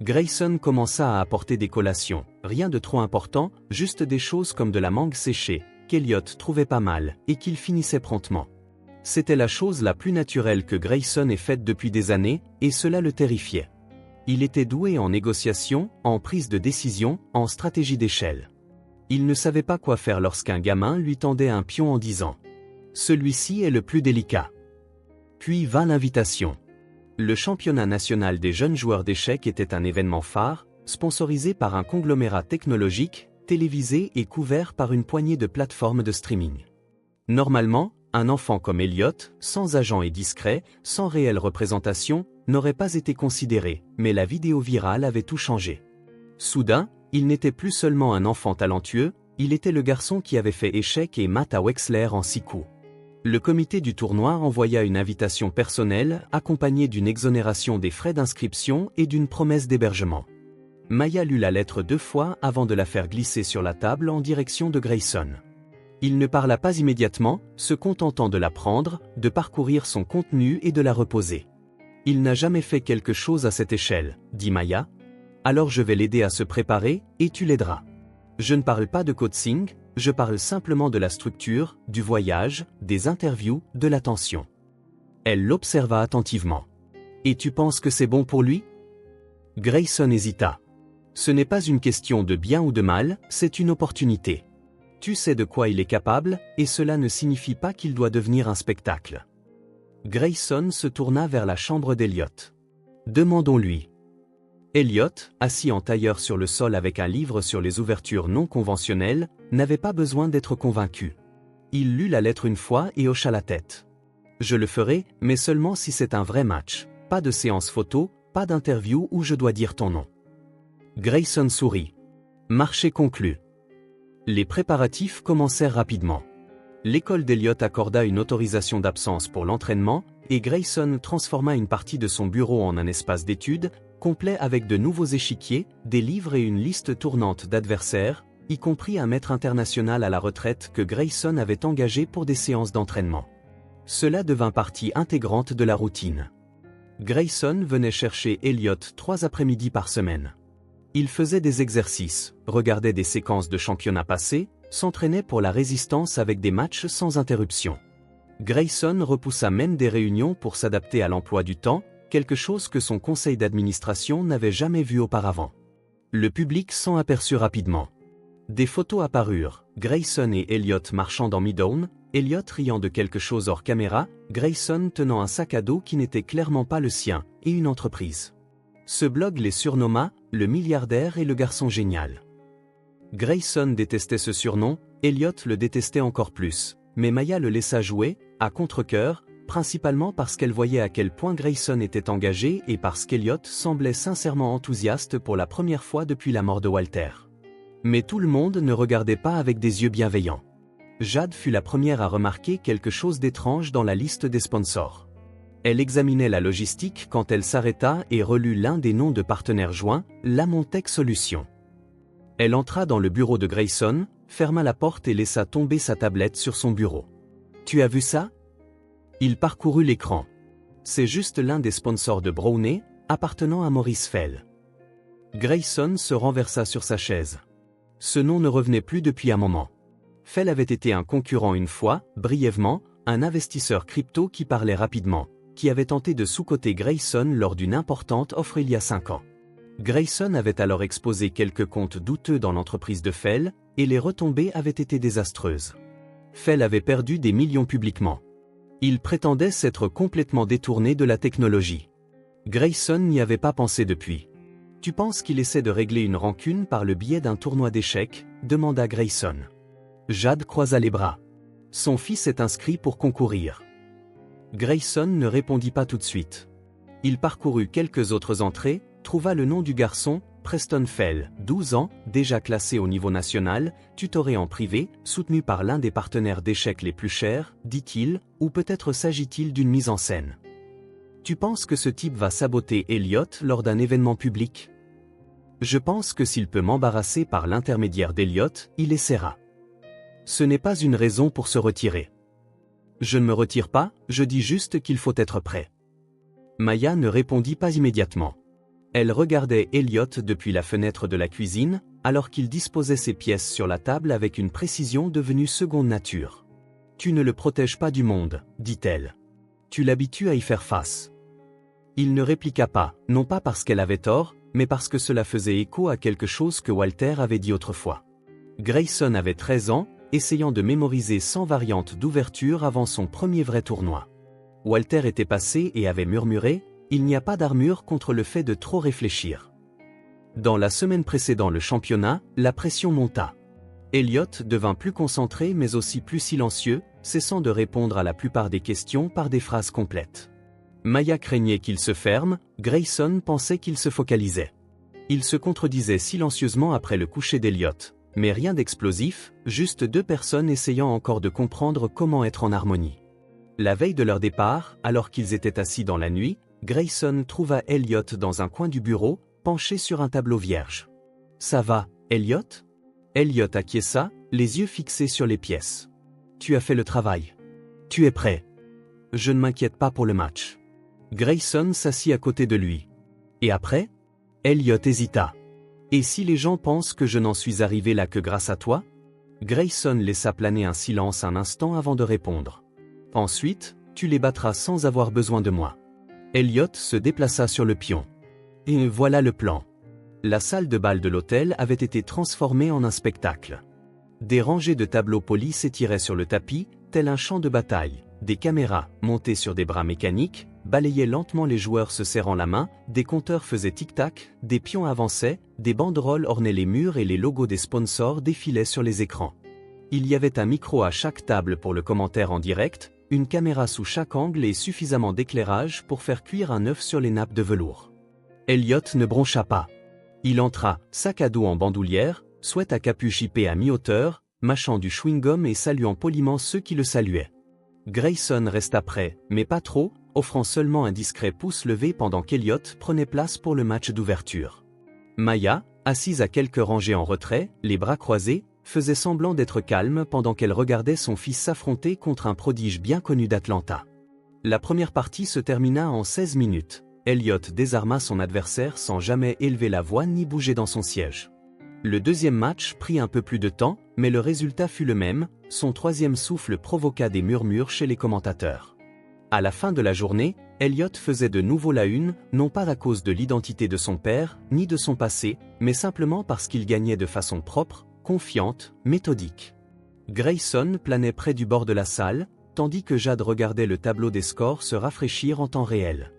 Speaker 1: Grayson commença à apporter des collations, rien de trop important, juste des choses comme de la mangue séchée, qu'Elliot trouvait pas mal, et qu'il finissait promptement. C'était la chose la plus naturelle que Grayson ait faite depuis des années, et cela le terrifiait. Il était doué en négociation, en prise de décision, en stratégie d'échelle. Il ne savait pas quoi faire lorsqu'un gamin lui tendait un pion en disant « Celui-ci est le plus délicat ». Puis vint l'invitation. Le championnat national des jeunes joueurs d'échecs était un événement phare, sponsorisé par un conglomérat technologique, télévisé et couvert par une poignée de plateformes de streaming. Normalement, un enfant comme Elliot, sans agent et discret, sans réelle représentation, n'aurait pas été considéré, mais la vidéo virale avait tout changé. Soudain, il n'était plus seulement un enfant talentueux, il était le garçon qui avait fait échec et mat à Wexler en 6 coups. Le comité du tournoi envoya une invitation personnelle, accompagnée d'une exonération des frais d'inscription et d'une promesse d'hébergement. Maya lut la lettre 2 fois avant de la faire glisser sur la table en direction de Grayson. Il ne parla pas immédiatement, se contentant de la prendre, de parcourir son contenu et de la reposer. « Il n'a jamais fait quelque chose à cette échelle, » dit Maya. « Alors je vais l'aider à se préparer, et tu l'aideras. Je ne parle pas de coaching, je parle simplement de la structure, du voyage, des interviews, de l'attention. » Elle l'observa attentivement. « Et tu penses que c'est bon pour lui ?» Grayson hésita. « Ce n'est pas une question de bien ou de mal, c'est une opportunité. Tu sais de quoi il est capable, et cela ne signifie pas qu'il doit devenir un spectacle. » Grayson se tourna vers la chambre d'Elliot. « Demandons-lui. » Elliot, assis en tailleur sur le sol avec un livre sur les ouvertures non conventionnelles, n'avait pas besoin d'être convaincu. Il lut la lettre une fois et hocha la tête. « Je le ferai, mais seulement si c'est un vrai match. Pas de séance photo, pas d'interview où je dois dire ton nom. » Grayson sourit. Marché conclu. Les préparatifs commencèrent rapidement. L'école d'Elliot accorda une autorisation d'absence pour l'entraînement, et Grayson transforma une partie de son bureau en un espace d'études, complet avec de nouveaux échiquiers, des livres et une liste tournante d'adversaires, y compris un maître international à la retraite que Grayson avait engagé pour des séances d'entraînement. Cela devint partie intégrante de la routine. Grayson venait chercher Elliot 3 après-midi par semaine. Il faisait des exercices, regardait des séquences de championnats passés, s'entraînait pour la résistance avec des matchs sans interruption. Grayson repoussa même des réunions pour s'adapter à l'emploi du temps, quelque chose que son conseil d'administration n'avait jamais vu auparavant. Le public s'en aperçut rapidement. Des photos apparurent, Grayson et Elliot marchant dans Midtown, Elliot riant de quelque chose hors caméra, Grayson tenant un sac à dos qui n'était clairement pas le sien, et une entreprise. Ce blog les surnomma « le milliardaire et le garçon génial ». Grayson détestait ce surnom, Elliot le détestait encore plus, mais Maya le laissa jouer, à contre-cœur, principalement parce qu'elle voyait à quel point Grayson était engagé et parce qu'Elliot semblait sincèrement enthousiaste pour la première fois depuis la mort de Walter. Mais tout le monde ne regardait pas avec des yeux bienveillants. Jade fut la première à remarquer quelque chose d'étrange dans la liste des sponsors. Elle examinait la logistique quand elle s'arrêta et relut l'un des noms de partenaires joints, Lamontech Solutions. Elle entra dans le bureau de Grayson, ferma la porte et laissa tomber sa tablette sur son bureau. « Tu as vu ça ?» Il parcourut l'écran. C'est juste l'un des sponsors de Brownie, appartenant à Maurice Fell. Grayson se renversa sur sa chaise. Ce nom ne revenait plus depuis un moment. Fell avait été un concurrent une fois, brièvement, un investisseur crypto qui parlait rapidement, qui avait tenté de sous-coter Grayson lors d'une importante offre il y a 5 ans. Grayson avait alors exposé quelques comptes douteux dans l'entreprise de Fell, et les retombées avaient été désastreuses. Fell avait perdu des millions publiquement. Il prétendait s'être complètement détourné de la technologie. Grayson n'y avait pas pensé depuis. « Tu penses qu'il essaie de régler une rancune par le biais d'un tournoi d'échecs » demanda Grayson. Jade croisa les bras. Son fils est inscrit pour concourir. Grayson ne répondit pas tout de suite. Il parcourut quelques autres entrées, trouva le nom du garçon, Preston Fell, 12 ans, déjà classé au niveau national, tutoré en privé, soutenu par l'un des partenaires d'échecs les plus chers, dit-il, ou peut-être s'agit-il d'une mise en scène. Tu penses que ce type va saboter Elliot lors d'un événement public? Je pense que s'il peut m'embarrasser par l'intermédiaire d'Elliot, il essaiera. Ce n'est pas une raison pour se retirer. Je ne me retire pas, je dis juste qu'il faut être prêt. Maya ne répondit pas immédiatement. Elle regardait Elliot depuis la fenêtre de la cuisine, alors qu'il disposait ses pièces sur la table avec une précision devenue seconde nature. « Tu ne le protèges pas du monde, dit-elle. Tu l'habitues à y faire face. » Il ne répliqua pas, non pas parce qu'elle avait tort, mais parce que cela faisait écho à quelque chose que Walter avait dit autrefois. Grayson avait 13 ans, essayant de mémoriser 100 variantes d'ouverture avant son premier vrai tournoi. Walter était passé et avait murmuré « Il n'y a pas d'armure contre le fait de trop réfléchir ». Dans la semaine précédant le championnat, la pression monta. Elliot devint plus concentré mais aussi plus silencieux, cessant de répondre à la plupart des questions par des phrases complètes. Maya craignait qu'il se ferme, Grayson pensait qu'il se focalisait. Il se contredisait silencieusement après le coucher d'Elliot, mais rien d'explosif, juste deux personnes essayant encore de comprendre comment être en harmonie. La veille de leur départ, alors qu'ils étaient assis dans la nuit, Grayson trouva Elliot dans un coin du bureau, penché sur un tableau vierge. « Ça va, Elliot ?» Elliot acquiesça, les yeux fixés sur les pièces. « Tu as fait le travail. Tu es prêt. Je ne m'inquiète pas pour le match. » Grayson s'assit à côté de lui. « Et après ?» Elliot hésita. « Et si les gens pensent que je n'en suis arrivé là que grâce à toi ?» Grayson laissa planer un silence un instant avant de répondre. « Ensuite, tu les battras sans avoir besoin de moi. » Elliot se déplaça sur le pion. Et voilà le plan. La salle de bal de l'hôtel avait été transformée en un spectacle. Des rangées de tableaux polis s'étiraient sur le tapis, tel un champ de bataille. Des caméras, montées sur des bras mécaniques, balayaient lentement les joueurs se serrant la main, des compteurs faisaient tic-tac, des pions avançaient, des banderoles ornaient les murs et les logos des sponsors défilaient sur les écrans. Il y avait un micro à chaque table pour le commentaire en direct, une caméra sous chaque angle et suffisamment d'éclairage pour faire cuire un œuf sur les nappes de velours. Elliot ne broncha pas. Il entra, sac à dos en bandoulière, sweat à capuche épais à mi-hauteur, mâchant du chewing-gum et saluant poliment ceux qui le saluaient. Grayson resta près, mais pas trop, offrant seulement un discret pouce levé pendant qu'Elliot prenait place pour le match d'ouverture. Maya, assise à quelques rangées en retrait, les bras croisés, faisait semblant d'être calme pendant qu'elle regardait son fils s'affronter contre un prodige bien connu d'Atlanta. La première partie se termina en 16 minutes. Elliot désarma son adversaire sans jamais élever la voix ni bouger dans son siège. Le deuxième match prit un peu plus de temps, mais le résultat fut le même, son troisième souffle provoqua des murmures chez les commentateurs. À la fin de la journée, Elliot faisait de nouveau la une, non pas à cause de l'identité de son père, ni de son passé, mais simplement parce qu'il gagnait de façon propre, confiante, méthodique. Grayson planait près du bord de la salle, tandis que Jade regardait le tableau des scores se rafraîchir en temps réel.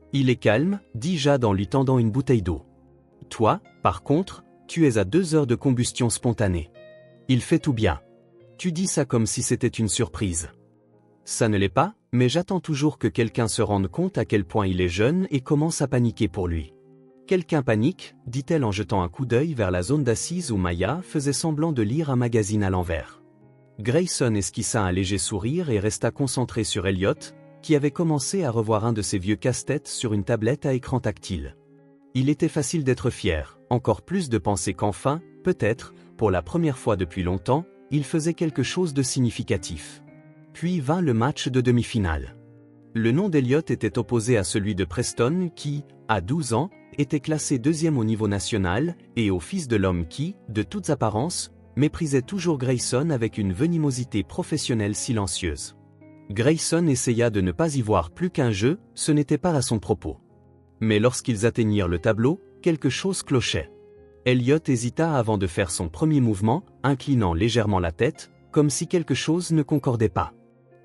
Speaker 1: « Il est calme, » dit Jade en lui tendant une bouteille d'eau. « Toi, par contre, tu es à 2 heures de combustion spontanée. Il fait tout bien. Tu dis ça comme si c'était une surprise. Ça ne l'est pas, mais j'attends toujours que quelqu'un se rende compte à quel point il est jeune et commence à paniquer pour lui. » Quelqu'un panique, dit-elle en jetant un coup d'œil vers la zone d'assises où Maya faisait semblant de lire un magazine à l'envers. Grayson esquissa un léger sourire et resta concentré sur Elliot, qui avait commencé à revoir un de ses vieux casse-têtes sur une tablette à écran tactile. Il était facile d'être fier, encore plus de penser qu'enfin, peut-être, pour la première fois depuis longtemps, il faisait quelque chose de significatif. Puis vint le match de demi-finale. Le nom d'Elliot était opposé à celui de Preston qui, à 12 ans, était classé deuxième au niveau national, et au fils de l'homme qui, de toutes apparences, méprisait toujours Grayson avec une venimosité professionnelle silencieuse. Grayson essaya de ne pas y voir plus qu'un jeu, ce n'était pas à son propos. Mais lorsqu'ils atteignirent le tableau, quelque chose clochait. Elliot hésita avant de faire son premier mouvement, inclinant légèrement la tête, comme si quelque chose ne concordait pas.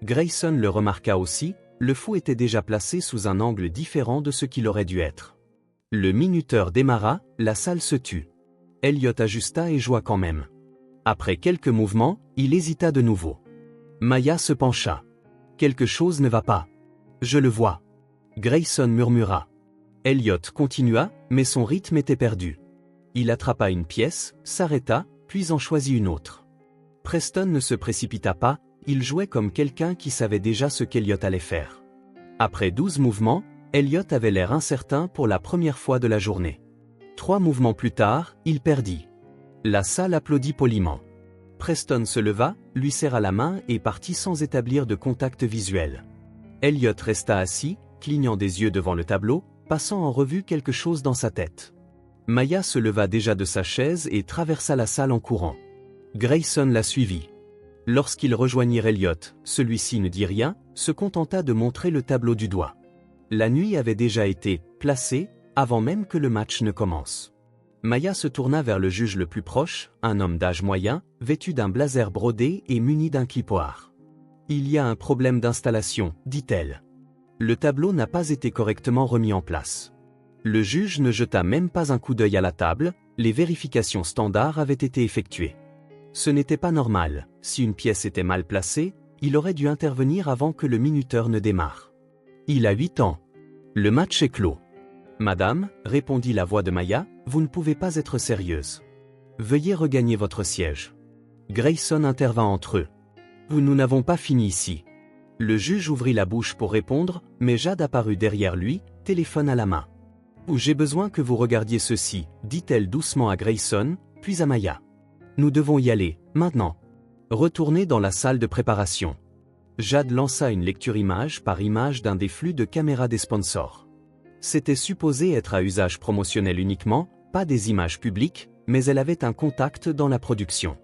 Speaker 1: Grayson le remarqua aussi, le fou était déjà placé sous un angle différent de ce qu'il aurait dû être. Le minuteur démarra, la salle se tut. Elliot ajusta et joua quand même. Après quelques mouvements, il hésita de nouveau. Maya se pencha. Quelque chose ne va pas. Je le vois. Grayson murmura. Elliot continua, mais son rythme était perdu. Il attrapa une pièce, s'arrêta, puis en choisit une autre. Preston ne se précipita pas, il jouait comme quelqu'un qui savait déjà ce qu'Elliot allait faire. Après 12 mouvements, Elliot avait l'air incertain pour la première fois de la journée. 3 mouvements plus tard, il perdit. La salle applaudit poliment. Preston se leva, lui serra la main et partit sans établir de contact visuel. Elliot resta assis, clignant des yeux devant le tableau, passant en revue quelque chose dans sa tête. Maya se leva déjà de sa chaise et traversa la salle en courant. Grayson la suivit. Lorsqu'ils rejoignirent Elliot, celui-ci ne dit rien, se contenta de montrer le tableau du doigt. La nuit avait déjà été placée, avant même que le match ne commence. Maya se tourna vers le juge le plus proche, un homme d'âge moyen, vêtu d'un blazer brodé et muni d'un clipoir. « Il y a un problème d'installation, dit-elle. Le tableau n'a pas été correctement remis en place. » Le juge ne jeta même pas un coup d'œil à la table, les vérifications standards avaient été effectuées. Ce n'était pas normal, si une pièce était mal placée, il aurait dû intervenir avant que le minuteur ne démarre. Il a 8 ans. Le match est clos. Madame, répondit la voix de Maya, vous ne pouvez pas être sérieuse. Veuillez regagner votre siège. Grayson intervint entre eux. Nous n'avons pas fini ici. Le juge ouvrit la bouche pour répondre, mais Jade apparut derrière lui, téléphone à la main. J'ai besoin que vous regardiez ceci, dit-elle doucement à Grayson, puis à Maya. Nous devons y aller, maintenant. Retournez dans la salle de préparation. Jade lança une lecture image par image d'un des flux de caméras des sponsors. C'était supposé être à usage promotionnel uniquement, pas des images publiques, mais elle avait un contact dans la production.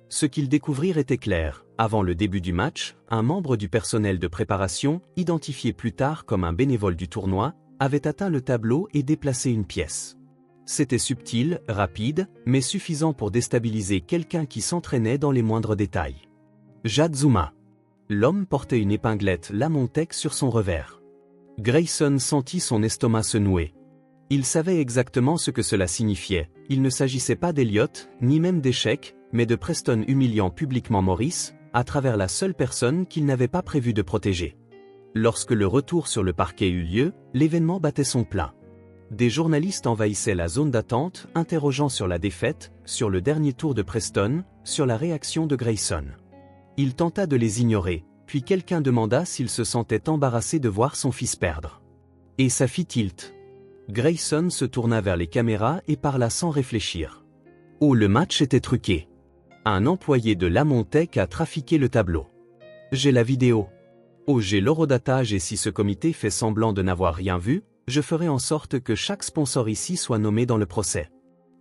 Speaker 1: Ce qu'ils découvrirent était clair, avant le début du match, un membre du personnel de préparation, identifié plus tard comme un bénévole du tournoi, avait atteint le tableau et déplacé une pièce. C'était subtil, rapide, mais suffisant pour déstabiliser quelqu'un qui s'entraînait dans les moindres détails. Jade zooma. L'homme portait une épinglette Lamontec sur son revers. Grayson sentit son estomac se nouer. Il savait exactement ce que cela signifiait, il ne s'agissait pas d'Elliot, ni même d'échec, mais de Preston humiliant publiquement Maurice, à travers la seule personne qu'il n'avait pas prévu de protéger. Lorsque le retour sur le parquet eut lieu, l'événement battait son plein. Des journalistes envahissaient la zone d'attente, interrogeant sur la défaite, sur le dernier tour de Preston, sur la réaction de Grayson. Il tenta de les ignorer, puis quelqu'un demanda s'il se sentait embarrassé de voir son fils perdre. Et ça fit tilt. Grayson se tourna vers les caméras et parla sans réfléchir. Oh, le match était truqué. Un employé de Lamontec a trafiqué le tableau. J'ai la vidéo. Oh, j'ai l'horodatage et si ce comité fait semblant de n'avoir rien vu, je ferai en sorte que chaque sponsor ici soit nommé dans le procès.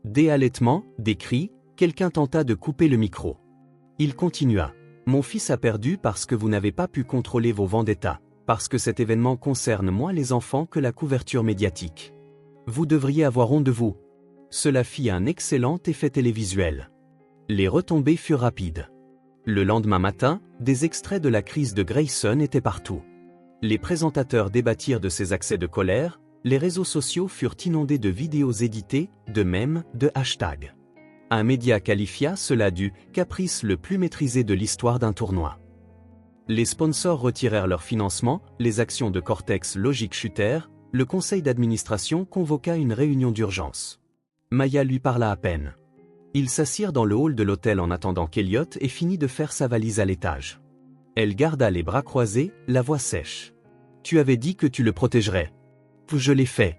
Speaker 1: Des halètements, des cris, quelqu'un tenta de couper le micro. Il continua. Mon fils a perdu parce que vous n'avez pas pu contrôler vos vendettas, parce que cet événement concerne moins les enfants que la couverture médiatique. Vous devriez avoir honte de vous. Cela fit un excellent effet télévisuel. Les retombées furent rapides. Le lendemain matin, des extraits de la crise de Grayson étaient partout. Les présentateurs débattirent de ces accès de colère, les réseaux sociaux furent inondés de vidéos éditées, de mèmes, de hashtags. Un média qualifia cela du « caprice le plus maîtrisé de l'histoire d'un tournoi ». Les sponsors retirèrent leur financement, les actions de Cortex Logic chutèrent, le conseil d'administration convoqua une réunion d'urgence. Maya lui parla à peine. Ils s'assirent dans le hall de l'hôtel en attendant qu'Elliot ait fini de faire sa valise à l'étage. Elle garda les bras croisés, la voix sèche. « Tu avais dit que tu le protégerais. Je l'ai fait.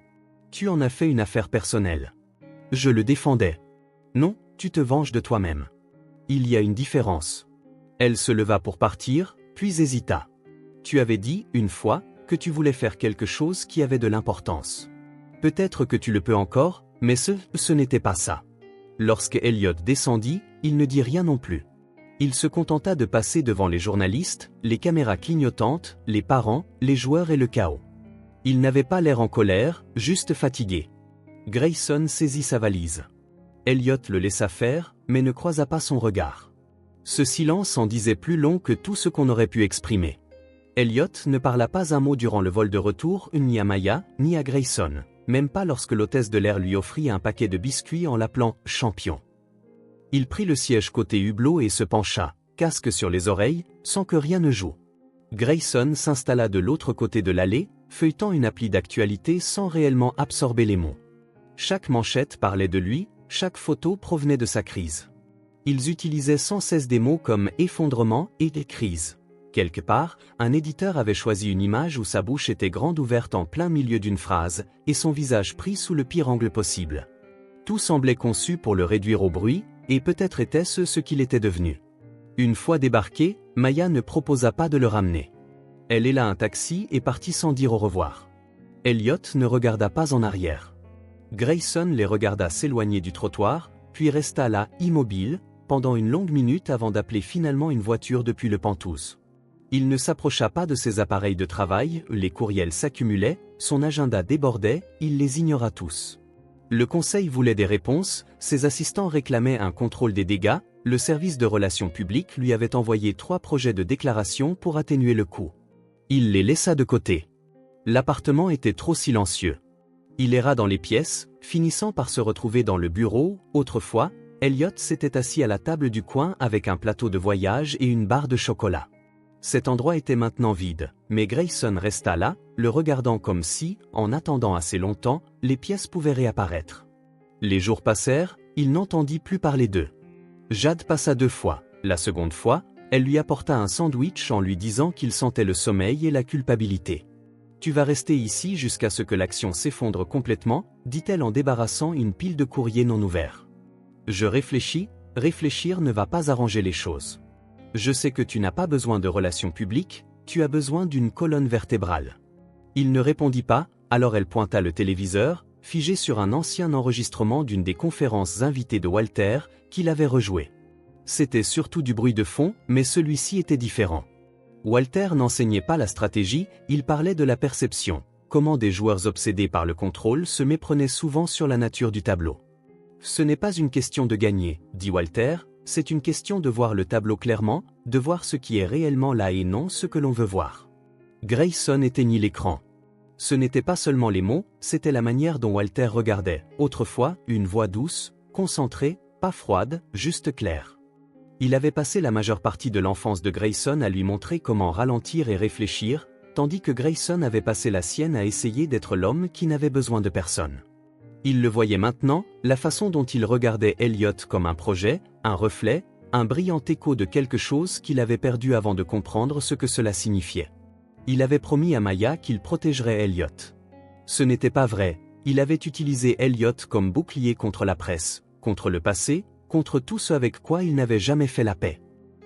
Speaker 1: Tu en as fait une affaire personnelle. Je le défendais. Non, tu te venges de toi-même. Il y a une différence. » Elle se leva pour partir, puis hésita. « Tu avais dit, une fois, que tu voulais faire quelque chose qui avait de l'importance. Peut-être que tu le peux encore, mais ce n'était pas ça. Lorsque Elliot descendit, il ne dit rien non plus. Il se contenta de passer devant les journalistes, les caméras clignotantes, les parents, les joueurs et le chaos. Il n'avait pas l'air en colère, juste fatigué. Grayson saisit sa valise. Elliot le laissa faire, mais ne croisa pas son regard. Ce silence en disait plus long que tout ce qu'on aurait pu exprimer. Elliot ne parla pas un mot durant le vol de retour, ni à Maya, ni à Grayson, même pas lorsque l'hôtesse de l'air lui offrit un paquet de biscuits en l'appelant « champion ». Il prit le siège côté hublot et se pencha, casque sur les oreilles, sans que rien ne joue. Grayson s'installa de l'autre côté de l'allée, feuilletant une appli d'actualité sans réellement absorber les mots. Chaque manchette parlait de lui, chaque photo provenait de sa crise. Ils utilisaient sans cesse des mots comme « effondrement » et « crise ». Quelque part, un éditeur avait choisi une image où sa bouche était grande ouverte en plein milieu d'une phrase, et son visage pris sous le pire angle possible. Tout semblait conçu pour le réduire au bruit, et peut-être était-ce ce qu'il était devenu. Une fois débarqué, Maya ne proposa pas de le ramener. Elle héla un taxi et partit sans dire au revoir. Elliot ne regarda pas en arrière. Grayson les regarda s'éloigner du trottoir, puis resta là, immobile, pendant une longue minute avant d'appeler finalement une voiture depuis le Penthouse. Il ne s'approcha pas de ses appareils de travail, les courriels s'accumulaient, son agenda débordait, il les ignora tous. Le conseil voulait des réponses, ses assistants réclamaient un contrôle des dégâts, le service de relations publiques lui avait envoyé 3 projets de déclaration pour atténuer le coût. Il les laissa de côté. L'appartement était trop silencieux. Il erra dans les pièces, finissant par se retrouver dans le bureau. Autrefois, Elliot s'était assis à la table du coin avec un plateau de voyage et une barre de chocolat. Cet endroit était maintenant vide, mais Grayson resta là, le regardant comme si, en attendant assez longtemps, les pièces pouvaient réapparaître. Les jours passèrent, il n'entendit plus parler d'eux. Jade passa 2 fois. La seconde fois, elle lui apporta un sandwich en lui disant qu'il sentait le sommeil et la culpabilité. « Tu vas rester ici jusqu'à ce que l'action s'effondre complètement », dit-elle en débarrassant une pile de courriers non ouverts. « Je réfléchis, réfléchir ne va pas arranger les choses. Je sais que tu n'as pas besoin de relations publiques, tu as besoin d'une colonne vertébrale. » Il ne répondit pas, alors elle pointa le téléviseur, figé sur un ancien enregistrement d'une des conférences invitées de Walter, qu'il avait rejoué. C'était surtout du bruit de fond, mais celui-ci était différent. Walter n'enseignait pas la stratégie, il parlait de la perception, comment des joueurs obsédés par le contrôle se méprenaient souvent sur la nature du tableau. « Ce n'est pas une question de gagner, dit Walter, c'est une question de voir le tableau clairement, de voir ce qui est réellement là et non ce que l'on veut voir. » Grayson éteignit l'écran. Ce n'était pas seulement les mots, c'était la manière dont Walter regardait. Autrefois, une voix douce, concentrée, pas froide, juste claire. Il avait passé la majeure partie de l'enfance de Grayson à lui montrer comment ralentir et réfléchir, tandis que Grayson avait passé la sienne à essayer d'être l'homme qui n'avait besoin de personne. Il le voyait maintenant, la façon dont il regardait Elliot comme un projet, un reflet, un brillant écho de quelque chose qu'il avait perdu avant de comprendre ce que cela signifiait. Il avait promis à Maya qu'il protégerait Elliot. Ce n'était pas vrai, il avait utilisé Elliot comme bouclier contre la presse, contre le passé, contre tout ce avec quoi il n'avait jamais fait la paix.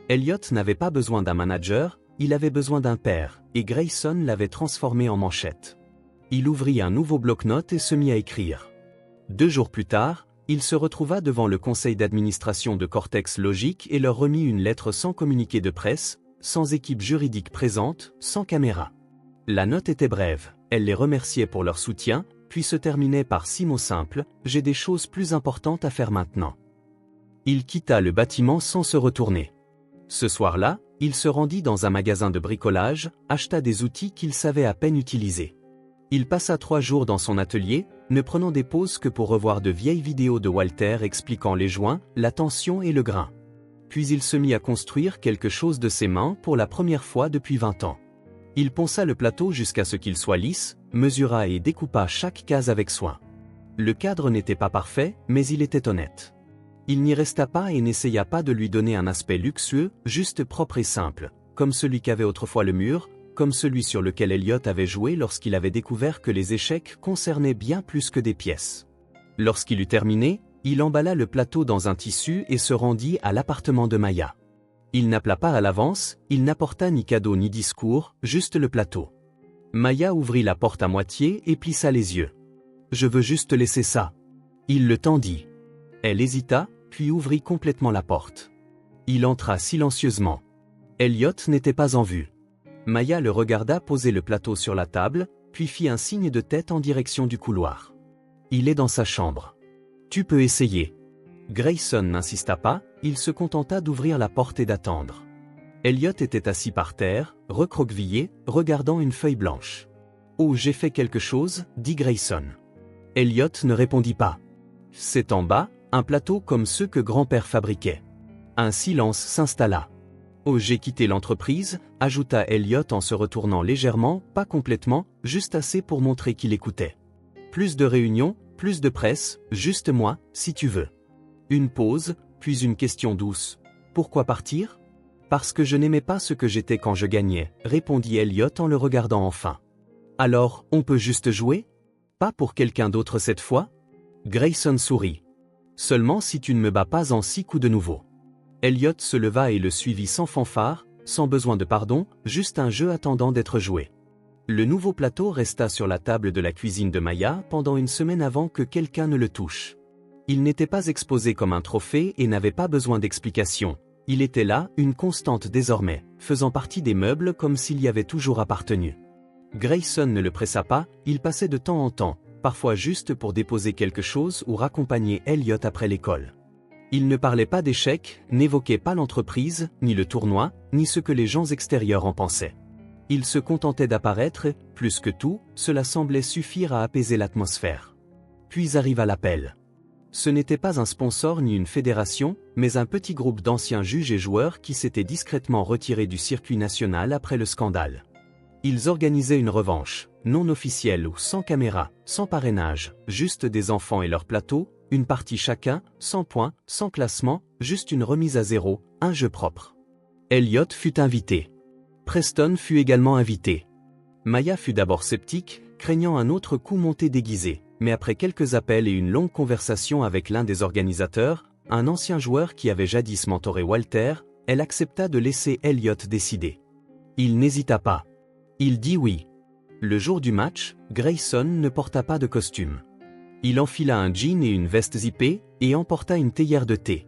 Speaker 1: Elliot n'avait pas besoin d'un manager, il avait besoin d'un père, et Grayson l'avait transformé en manchette. Il ouvrit un nouveau bloc-notes et se mit à écrire. 2 jours plus tard, il se retrouva devant le conseil d'administration de Cortex Logic et leur remit une lettre sans communiqué de presse, sans équipe juridique présente, sans caméra. La note était brève, elle les remerciait pour leur soutien, puis se terminait par 6 mots simples, « J'ai des choses plus importantes à faire maintenant ». Il quitta le bâtiment sans se retourner. Ce soir-là, il se rendit dans un magasin de bricolage, acheta des outils qu'il savait à peine utiliser. Il passa 3 jours dans son atelier, ne prenant des pauses que pour revoir de vieilles vidéos de Walter expliquant les joints, la tension et le grain. Puis il se mit à construire quelque chose de ses mains pour la première fois depuis 20 ans. Il ponça le plateau jusqu'à ce qu'il soit lisse, mesura et découpa chaque case avec soin. Le cadre n'était pas parfait, mais il était honnête. Il n'y resta pas et n'essaya pas de lui donner un aspect luxueux, juste propre et simple, comme celui qu'avait autrefois le mur, comme celui sur lequel Elliot avait joué lorsqu'il avait découvert que les échecs concernaient bien plus que des pièces. Lorsqu'il eut terminé, il emballa le plateau dans un tissu et se rendit à l'appartement de Maya. Il n'appela pas à l'avance, il n'apporta ni cadeau ni discours, juste le plateau. Maya ouvrit la porte à moitié et plissa les yeux. « Je veux juste laisser ça. » Il le tendit. Elle hésita, puis ouvrit complètement la porte. Il entra silencieusement. Elliot n'était pas en vue. Maya le regarda poser le plateau sur la table, puis fit un signe de tête en direction du couloir. « Il est dans sa chambre. Tu peux essayer. » Grayson n'insista pas, il se contenta d'ouvrir la porte et d'attendre. Elliot était assis par terre, recroquevillé, regardant une feuille blanche. « Oh, j'ai fait quelque chose, » dit Grayson. Elliot ne répondit pas. C'est en bas, un plateau comme ceux que grand-père fabriquait. Un silence s'installa. « Oh, j'ai quitté l'entreprise, » ajouta Elliot en se retournant légèrement, pas complètement, juste assez pour montrer qu'il écoutait. « Plus de réunions, plus de presse, juste moi, si tu veux. » Une pause, puis une question douce. « Pourquoi partir ? » « Parce que je n'aimais pas ce que j'étais quand je gagnais, » répondit Elliot en le regardant enfin. « Alors, on peut juste jouer ? Pas pour quelqu'un d'autre cette fois ?» Grayson sourit. « Seulement si tu ne me bats pas en 6 coups de nouveau. » Elliot se leva et le suivit sans fanfare, sans besoin de pardon, juste un jeu attendant d'être joué. Le nouveau plateau resta sur la table de la cuisine de Maya pendant une semaine avant que quelqu'un ne le touche. Il n'était pas exposé comme un trophée et n'avait pas besoin d'explication. Il était là, une constante désormais, faisant partie des meubles comme s'il y avait toujours appartenu. Grayson ne le pressa pas, il passait de temps en temps, parfois juste pour déposer quelque chose ou raccompagner Elliot après l'école. Il ne parlait pas d'échecs, n'évoquait pas l'entreprise, ni le tournoi, ni ce que les gens extérieurs en pensaient. Il se contentait d'apparaître, plus que tout, cela semblait suffire à apaiser l'atmosphère. Puis arriva l'appel. Ce n'était pas un sponsor ni une fédération, mais un petit groupe d'anciens juges et joueurs qui s'étaient discrètement retirés du circuit national après le scandale. Ils organisaient une revanche, non officielle ou sans caméra, sans parrainage, juste des enfants et leur plateau, une partie chacun, sans points, sans classement, juste une remise à zéro, un jeu propre. Elliot fut invité. Preston fut également invité. Maya fut d'abord sceptique, craignant un autre coup monté déguisé. Mais après quelques appels et une longue conversation avec l'un des organisateurs, un ancien joueur qui avait jadis mentoré Walter, elle accepta de laisser Elliot décider. Il n'hésita pas. Il dit oui. Le jour du match, Grayson ne porta pas de costume. Il enfila un jean et une veste zippée, et emporta une théière de thé.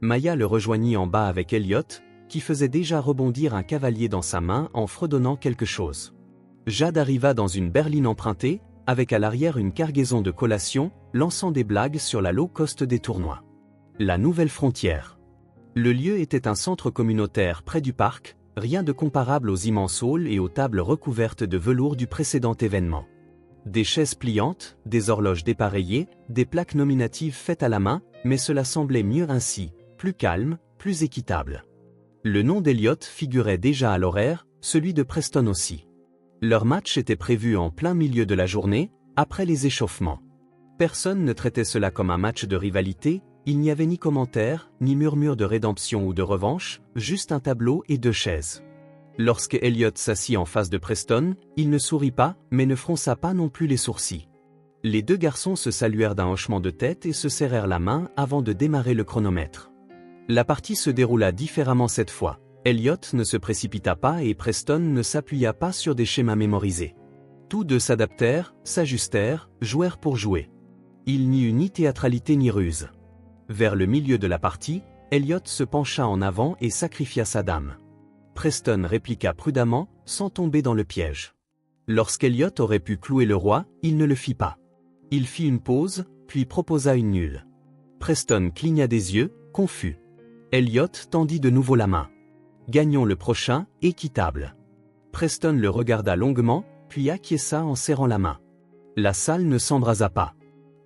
Speaker 1: Maya le rejoignit en bas avec Elliot, qui faisait déjà rebondir un cavalier dans sa main en fredonnant quelque chose. Jade arriva dans une berline empruntée, avec à l'arrière une cargaison de collations, lançant des blagues sur la low cost des tournois. La nouvelle frontière. Le lieu était un centre communautaire près du parc, rien de comparable aux immenses halls et aux tables recouvertes de velours du précédent événement. Des chaises pliantes, des horloges dépareillées, des plaques nominatives faites à la main, mais cela semblait mieux ainsi, plus calme, plus équitable. Le nom d'Elliot figurait déjà à l'horaire, celui de Preston aussi. Leur match était prévu en plein milieu de la journée, après les échauffements. Personne ne traitait cela comme un match de rivalité, il n'y avait ni commentaires, ni murmure de rédemption ou de revanche, juste un tableau et 2 chaises. Lorsque Elliot s'assit en face de Preston, il ne sourit pas, mais ne fronça pas non plus les sourcils. Les 2 garçons se saluèrent d'un hochement de tête et se serrèrent la main avant de démarrer le chronomètre. La partie se déroula différemment cette fois. Elliot ne se précipita pas et Preston ne s'appuya pas sur des schémas mémorisés. Tous deux s'adaptèrent, s'ajustèrent, jouèrent pour jouer. Il n'y eut ni théâtralité ni ruse. Vers le milieu de la partie, Elliot se pencha en avant et sacrifia sa dame. Preston répliqua prudemment, sans tomber dans le piège. Lorsqu'Elliot aurait pu clouer le roi, il ne le fit pas. Il fit une pause, puis proposa une nulle. Preston cligna des yeux, confus. Elliot tendit de nouveau la main. Gagnons le prochain, équitable. Preston le regarda longuement, puis acquiesça en serrant la main. La salle ne s'embrasa pas.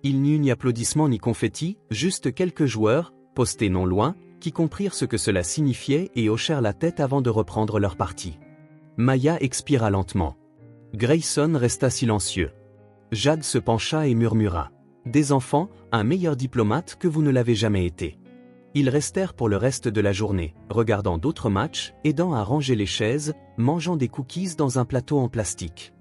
Speaker 1: Il n'y eut ni applaudissements ni confettis, juste quelques joueurs, postés non loin, qui comprirent ce que cela signifiait et hochèrent la tête avant de reprendre leur partie. Maya expira lentement. Grayson resta silencieux. Jade se pencha et murmura. « Des enfants, un meilleur diplomate que vous ne l'avez jamais été. » Ils restèrent pour le reste de la journée, regardant d'autres matchs, aidant à ranger les chaises, mangeant des cookies dans un plateau en plastique.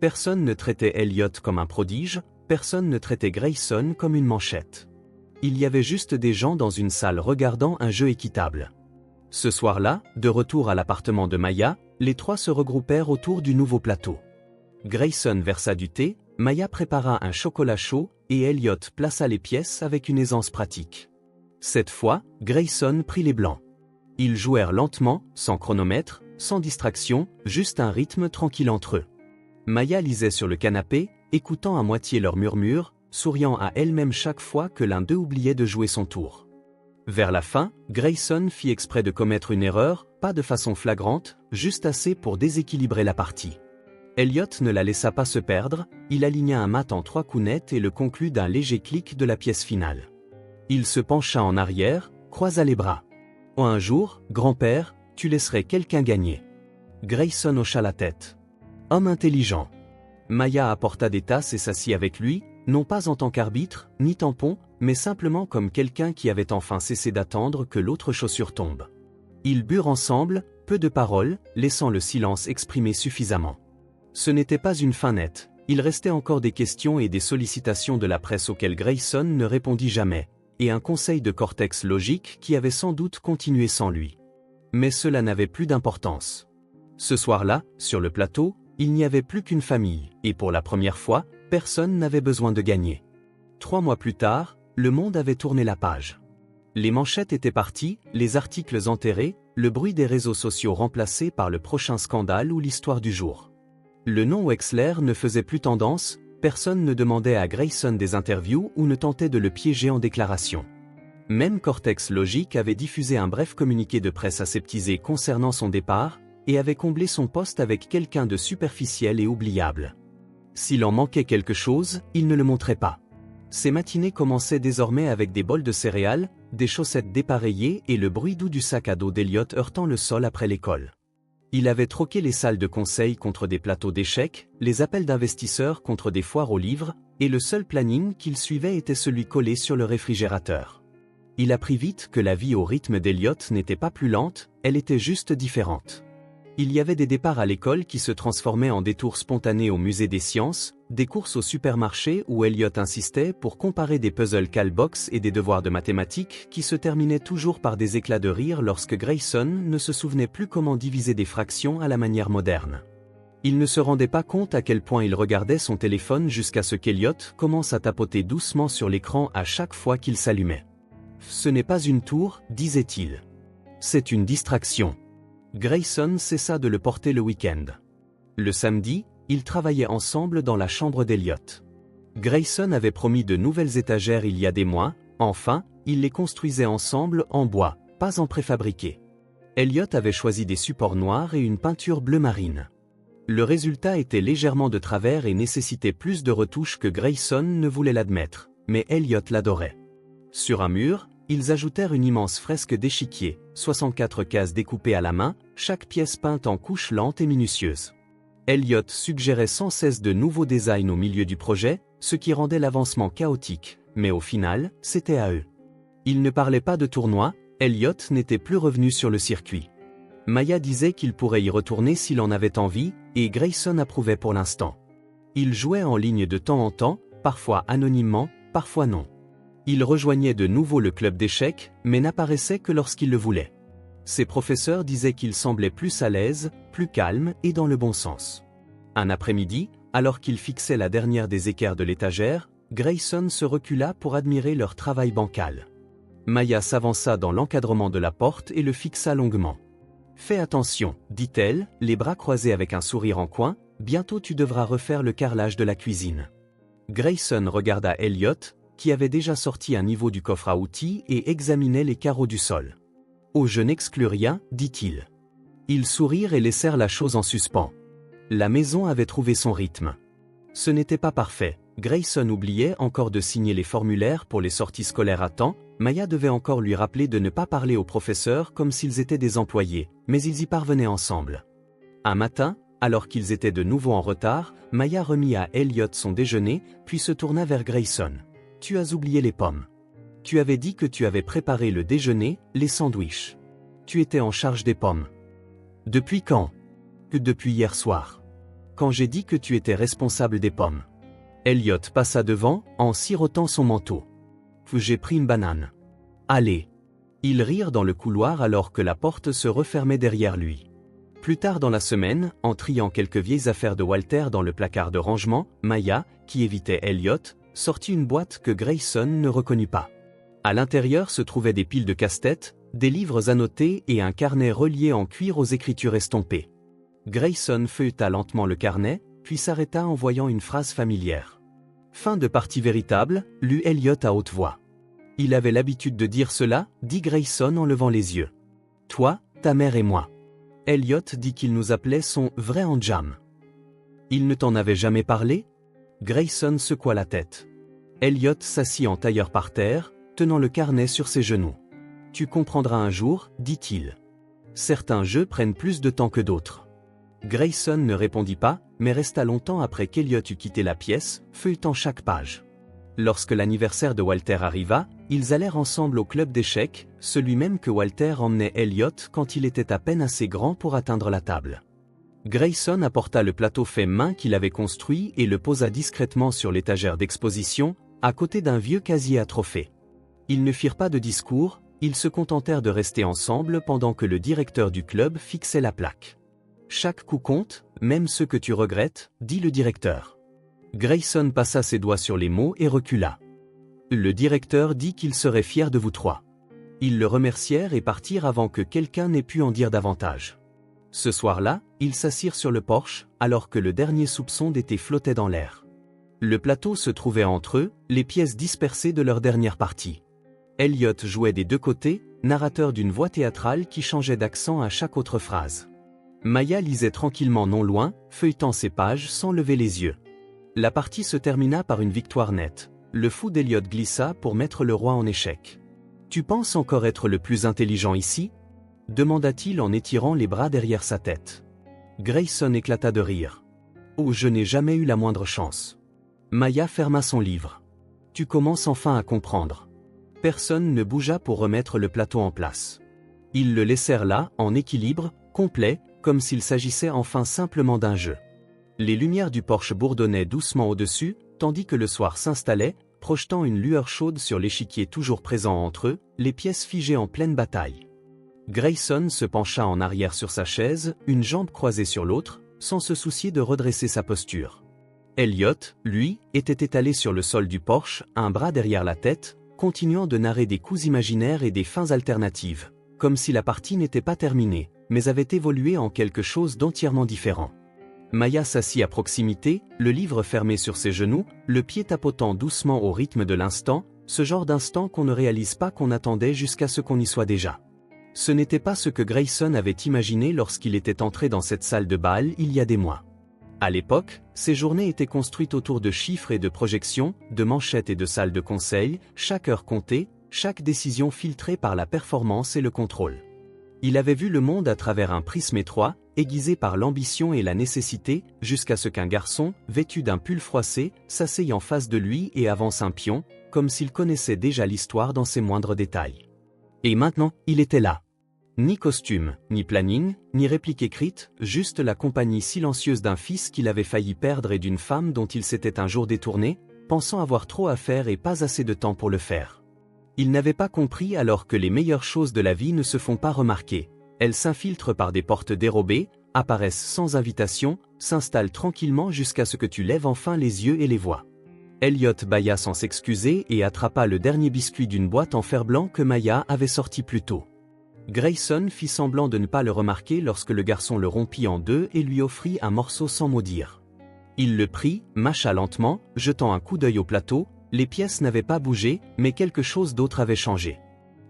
Speaker 1: Personne ne traitait Elliot comme un prodige, personne ne traitait Grayson comme une manchette. Il y avait juste des gens dans une salle regardant un jeu équitable. Ce soir-là, de retour à l'appartement de Maya, les 3 se regroupèrent autour du nouveau plateau. Grayson versa du thé, Maya prépara un chocolat chaud, et Elliot plaça les pièces avec une aisance pratique. Cette fois, Grayson prit les blancs. Ils jouèrent lentement, sans chronomètre, sans distraction, juste un rythme tranquille entre eux. Maya lisait sur le canapé, écoutant à moitié leurs murmures, souriant à elle-même chaque fois que l'un d'eux oubliait de jouer son tour. Vers la fin, Grayson fit exprès de commettre une erreur, pas de façon flagrante, juste assez pour déséquilibrer la partie. Elliot ne la laissa pas se perdre, il aligna un mat en 3 coups nets et le conclut d'un léger clic de la pièce finale. Il se pencha en arrière, croisa les bras. « Un jour, grand-père, tu laisserais quelqu'un gagner. » Grayson hocha la tête. Homme intelligent. Maya apporta des tasses et s'assit avec lui, non pas en tant qu'arbitre, ni tampon, mais simplement comme quelqu'un qui avait enfin cessé d'attendre que l'autre chaussure tombe. Ils burent ensemble, peu de paroles, laissant le silence exprimer suffisamment. Ce n'était pas une fin nette, il restait encore des questions et des sollicitations de la presse auxquelles Grayson ne répondit jamais, et un conseil de cortex logique qui avait sans doute continué sans lui. Mais cela n'avait plus d'importance. Ce soir-là, sur le plateau, il n'y avait plus qu'une famille, et pour la première fois, personne n'avait besoin de gagner. 3 mois plus tard, le monde avait tourné la page. Les manchettes étaient parties, les articles enterrés, le bruit des réseaux sociaux remplacé par le prochain scandale ou l'histoire du jour. Le nom Wexler ne faisait plus tendance, personne ne demandait à Grayson des interviews ou ne tentait de le piéger en déclaration. Même Cortex Logic avait diffusé un bref communiqué de presse aseptisé concernant son départ, et avait comblé son poste avec quelqu'un de superficiel et oubliable. S'il en manquait quelque chose, il ne le montrait pas. Ses matinées commençaient désormais avec des bols de céréales, des chaussettes dépareillées et le bruit doux du sac à dos d'Elliot heurtant le sol après l'école. Il avait troqué les salles de conseil contre des plateaux d'échecs, les appels d'investisseurs contre des foires aux livres, et le seul planning qu'il suivait était celui collé sur le réfrigérateur. Il apprit vite que la vie au rythme d'Elliot n'était pas plus lente, elle était juste différente. Il y avait des départs à l'école qui se transformaient en détours spontanés au musée des sciences, des courses au supermarché où Elliot insistait pour comparer des puzzles Calbox et des devoirs de mathématiques qui se terminaient toujours par des éclats de rire lorsque Grayson ne se souvenait plus comment diviser des fractions à la manière moderne. Il ne se rendait pas compte à quel point il regardait son téléphone jusqu'à ce qu'Elliot commence à tapoter doucement sur l'écran à chaque fois qu'il s'allumait. « Ce n'est pas une tour, disait-il. C'est une distraction. » Grayson cessa de le porter le week-end. Le samedi, ils travaillaient ensemble dans la chambre d'Elliot. Grayson avait promis de nouvelles étagères il y a des mois, enfin, ils les construisaient ensemble en bois, pas en préfabriqué. Elliot avait choisi des supports noirs et une peinture bleu marine. Le résultat était légèrement de travers et nécessitait plus de retouches que Grayson ne voulait l'admettre, mais Elliot l'adorait. Sur un mur, ils ajoutèrent une immense fresque d'échiquier, 64 cases découpées à la main, chaque pièce peinte en couches lentes et minutieuses. Elliot suggérait sans cesse de nouveaux designs au milieu du projet, ce qui rendait l'avancement chaotique, mais au final, c'était à eux. Ils ne parlaient pas de tournoi, Elliot n'était plus revenu sur le circuit. Maya disait qu'il pourrait y retourner s'il en avait envie, et Grayson approuvait pour l'instant. Ils jouaient en ligne de temps en temps, parfois anonymement, parfois non. Il rejoignait de nouveau le club d'échecs, mais n'apparaissait que lorsqu'il le voulait. Ses professeurs disaient qu'il semblait plus à l'aise, plus calme et dans le bon sens. Un après-midi, alors qu'il fixait la dernière des équerres de l'étagère, Grayson se recula pour admirer leur travail bancal. Maya s'avança dans l'encadrement de la porte et le fixa longuement. « Fais attention, dit-elle, les bras croisés avec un sourire en coin, bientôt tu devras refaire le carrelage de la cuisine. » Grayson regarda Elliot, qui avait déjà sorti un niveau du coffre à outils et examinait les carreaux du sol. « Oh, je n'exclus rien, dit-il. » Ils sourirent et laissèrent la chose en suspens. La maison avait trouvé son rythme. Ce n'était pas parfait, Grayson oubliait encore de signer les formulaires pour les sorties scolaires à temps, Maya devait encore lui rappeler de ne pas parler aux professeurs comme s'ils étaient des employés, mais ils y parvenaient ensemble. Un matin, alors qu'ils étaient de nouveau en retard, Maya remit à Elliot son déjeuner, puis se tourna vers Grayson. « Tu as oublié les pommes. Tu avais dit que tu avais préparé le déjeuner, les sandwichs. Tu étais en charge des pommes. » « Depuis quand ? » ?»« Depuis hier soir. Quand j'ai dit que tu étais responsable des pommes. » Elliot passa devant, en sirotant son manteau. « J'ai pris une banane. »« Allez. » Ils rirent dans le couloir alors que la porte se refermait derrière lui. « Plus tard dans la semaine, en triant quelques vieilles affaires de Walter dans le placard de rangement, Maya, qui évitait Elliot, sortit une boîte que Grayson ne reconnut pas. À l'intérieur se trouvaient des piles de casse-tête, des livres annotés et un carnet relié en cuir aux écritures estompées. Grayson feuilleta lentement le carnet, puis s'arrêta en voyant une phrase familière. « Fin de partie véritable », lut Elliot à haute voix. Il avait l'habitude de dire cela, dit Grayson en levant les yeux. « Toi, ta mère et moi. » Elliot dit qu'il nous appelait son « vrai Anjam ». « Il ne t'en avait jamais parlé ?» Grayson secoua la tête. Elliot s'assit en tailleur par terre, tenant le carnet sur ses genoux. « Tu comprendras un jour, dit-il. Certains jeux prennent plus de temps que d'autres. » Grayson ne répondit pas, mais resta longtemps après qu'Elliot eut quitté la pièce, feuilletant chaque page. Lorsque l'anniversaire de Walter arriva, ils allèrent ensemble au club d'échecs, celui même que Walter emmenait Elliot quand il était à peine assez grand pour atteindre la table. Grayson apporta le plateau fait main qu'il avait construit et le posa discrètement sur l'étagère d'exposition, à côté d'un vieux casier à trophées. Ils ne firent pas de discours, ils se contentèrent de rester ensemble pendant que le directeur du club fixait la plaque. « Chaque coup compte, même ceux que tu regrettes, » dit le directeur. Grayson passa ses doigts sur les mots et recula. Le directeur dit qu'il serait fier de vous trois. Ils le remercièrent et partirent avant que quelqu'un n'ait pu en dire davantage. Ce soir-là, ils s'assirent sur le porche, alors que le dernier soupçon d'été flottait dans l'air. Le plateau se trouvait entre eux, les pièces dispersées de leur dernière partie. Elliot jouait des deux côtés, narrateur d'une voix théâtrale qui changeait d'accent à chaque autre phrase. Maya lisait tranquillement non loin, feuilletant ses pages sans lever les yeux. La partie se termina par une victoire nette. Le fou d'Elliot glissa pour mettre le roi en échec. « Tu penses encore être le plus intelligent ici ?» demanda-t-il en étirant les bras derrière sa tête. Grayson éclata de rire. « Oh, je n'ai jamais eu la moindre chance. » Maya ferma son livre. « Tu commences enfin à comprendre. » Personne ne bougea pour remettre le plateau en place. Ils le laissèrent là, en équilibre, complet, comme s'il s'agissait enfin simplement d'un jeu. Les lumières du porche bourdonnaient doucement au-dessus, tandis que le soir s'installait, projetant une lueur chaude sur l'échiquier toujours présent entre eux, les pièces figées en pleine bataille. Grayson se pencha en arrière sur sa chaise, une jambe croisée sur l'autre, sans se soucier de redresser sa posture. Elliot, lui, était étalé sur le sol du porche, un bras derrière la tête, continuant de narrer des coups imaginaires et des fins alternatives, comme si la partie n'était pas terminée, mais avait évolué en quelque chose d'entièrement différent. Maya s'assit à proximité, le livre fermé sur ses genoux, le pied tapotant doucement au rythme de l'instant, ce genre d'instant qu'on ne réalise pas qu'on attendait jusqu'à ce qu'on y soit déjà. Ce n'était pas ce que Grayson avait imaginé lorsqu'il était entré dans cette salle de bal il y a des mois. À l'époque, ces journées étaient construites autour de chiffres et de projections, de manchettes et de salles de conseil, chaque heure comptée, chaque décision filtrée par la performance et le contrôle. Il avait vu le monde à travers un prisme étroit, aiguisé par l'ambition et la nécessité, jusqu'à ce qu'un garçon, vêtu d'un pull froissé, s'asseye en face de lui et avance un pion, comme s'il connaissait déjà l'histoire dans ses moindres détails. Et maintenant, il était là. Ni costume, ni planning, ni réplique écrite, juste la compagnie silencieuse d'un fils qu'il avait failli perdre et d'une femme dont il s'était un jour détourné, pensant avoir trop à faire et pas assez de temps pour le faire. Il n'avait pas compris alors que les meilleures choses de la vie ne se font pas remarquer. Elles s'infiltrent par des portes dérobées, apparaissent sans invitation, s'installent tranquillement jusqu'à ce que tu lèves enfin les yeux et les vois. Elliot bâilla sans s'excuser et attrapa le dernier biscuit d'une boîte en fer-blanc que Maya avait sorti plus tôt. Grayson fit semblant de ne pas le remarquer lorsque le garçon le rompit en deux et lui offrit un morceau sans mot dire. Il le prit, mâcha lentement, jetant un coup d'œil au plateau, les pièces n'avaient pas bougé, mais quelque chose d'autre avait changé.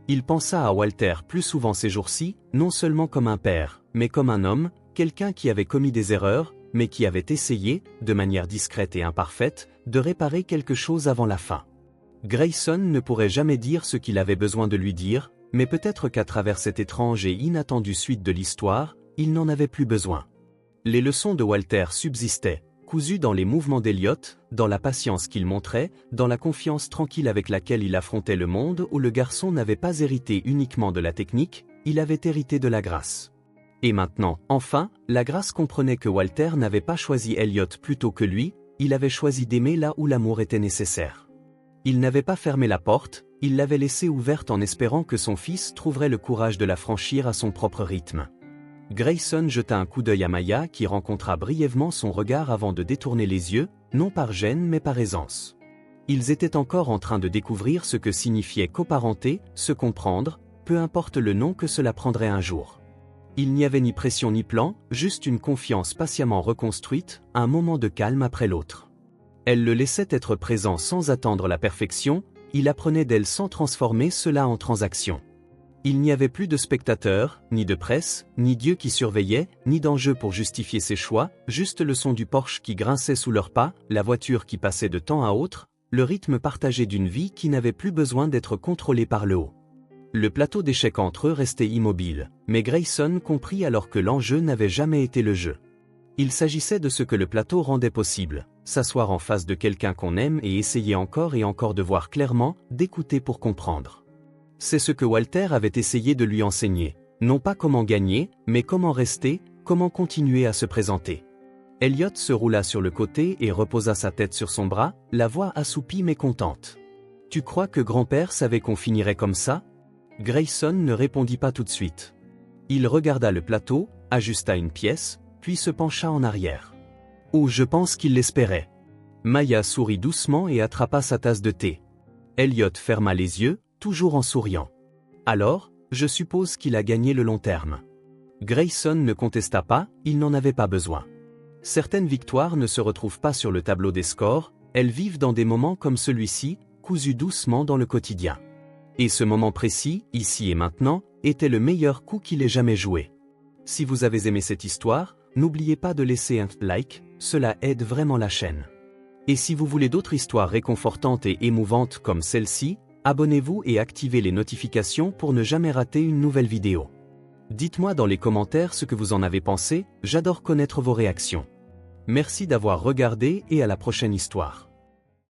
Speaker 1: Il pensa à Walter plus souvent ces jours-ci, non seulement comme un père, mais comme un homme, quelqu'un qui avait commis des erreurs, mais qui avait essayé, de manière discrète et imparfaite, de réparer quelque chose avant la fin. Grayson ne pourrait jamais dire ce qu'il avait besoin de lui dire, mais peut-être qu'à travers cette étrange et inattendue suite de l'histoire, il n'en avait plus besoin. Les leçons de Walter subsistaient, cousues dans les mouvements d'Elliot, dans la patience qu'il montrait, dans la confiance tranquille avec laquelle il affrontait le monde où le garçon n'avait pas hérité uniquement de la technique, il avait hérité de la grâce. Et maintenant, enfin, la grâce comprenait que Walter n'avait pas choisi Elliot plutôt que lui, il avait choisi d'aimer là où l'amour était nécessaire. Il n'avait pas fermé la porte, il l'avait laissée ouverte en espérant que son fils trouverait le courage de la franchir à son propre rythme. Grayson jeta un coup d'œil à Maya qui rencontra brièvement son regard avant de détourner les yeux, non par gêne mais par aisance. Ils étaient encore en train de découvrir ce que signifiait coparenter, se comprendre, peu importe le nom que cela prendrait un jour. Il n'y avait ni pression ni plan, juste une confiance patiemment reconstruite, un moment de calme après l'autre. Elle le laissait être présent sans attendre la perfection, il apprenait d'elle sans transformer cela en transaction. Il n'y avait plus de spectateurs, ni de presse, ni Dieu qui surveillait, ni d'enjeu pour justifier ses choix, juste le son du Porsche qui grinçait sous leurs pas, la voiture qui passait de temps à autre, le rythme partagé d'une vie qui n'avait plus besoin d'être contrôlée par le haut. Le plateau d'échecs entre eux restait immobile, mais Grayson comprit alors que l'enjeu n'avait jamais été le jeu. Il s'agissait de ce que le plateau rendait possible, s'asseoir en face de quelqu'un qu'on aime et essayer encore et encore de voir clairement, d'écouter pour comprendre. C'est ce que Walter avait essayé de lui enseigner, non pas comment gagner, mais comment rester, comment continuer à se présenter. Elliot se roula sur le côté et reposa sa tête sur son bras, la voix assoupie mais contente. « Tu crois que grand-père savait qu'on finirait comme ça ?» Grayson ne répondit pas tout de suite. Il regarda le plateau, ajusta une pièce, puis se pencha en arrière. « Oh, je pense qu'il l'espérait. » Maya sourit doucement et attrapa sa tasse de thé. Elliot ferma les yeux, toujours en souriant. « Alors, je suppose qu'il a gagné le long terme. » Grayson ne contesta pas, il n'en avait pas besoin. Certaines victoires ne se retrouvent pas sur le tableau des scores, elles vivent dans des moments comme celui-ci, cousus doucement dans le quotidien. Et ce moment précis, ici et maintenant, était le meilleur coup qu'il ait jamais joué. Si vous avez aimé cette histoire, n'oubliez pas de laisser un like, cela aide vraiment la chaîne. Et si vous voulez d'autres histoires réconfortantes et émouvantes comme celle-ci, abonnez-vous et activez les notifications pour ne jamais rater une nouvelle vidéo. Dites-moi dans les commentaires ce que vous en avez pensé, j'adore connaître vos réactions. Merci d'avoir regardé et à la prochaine histoire.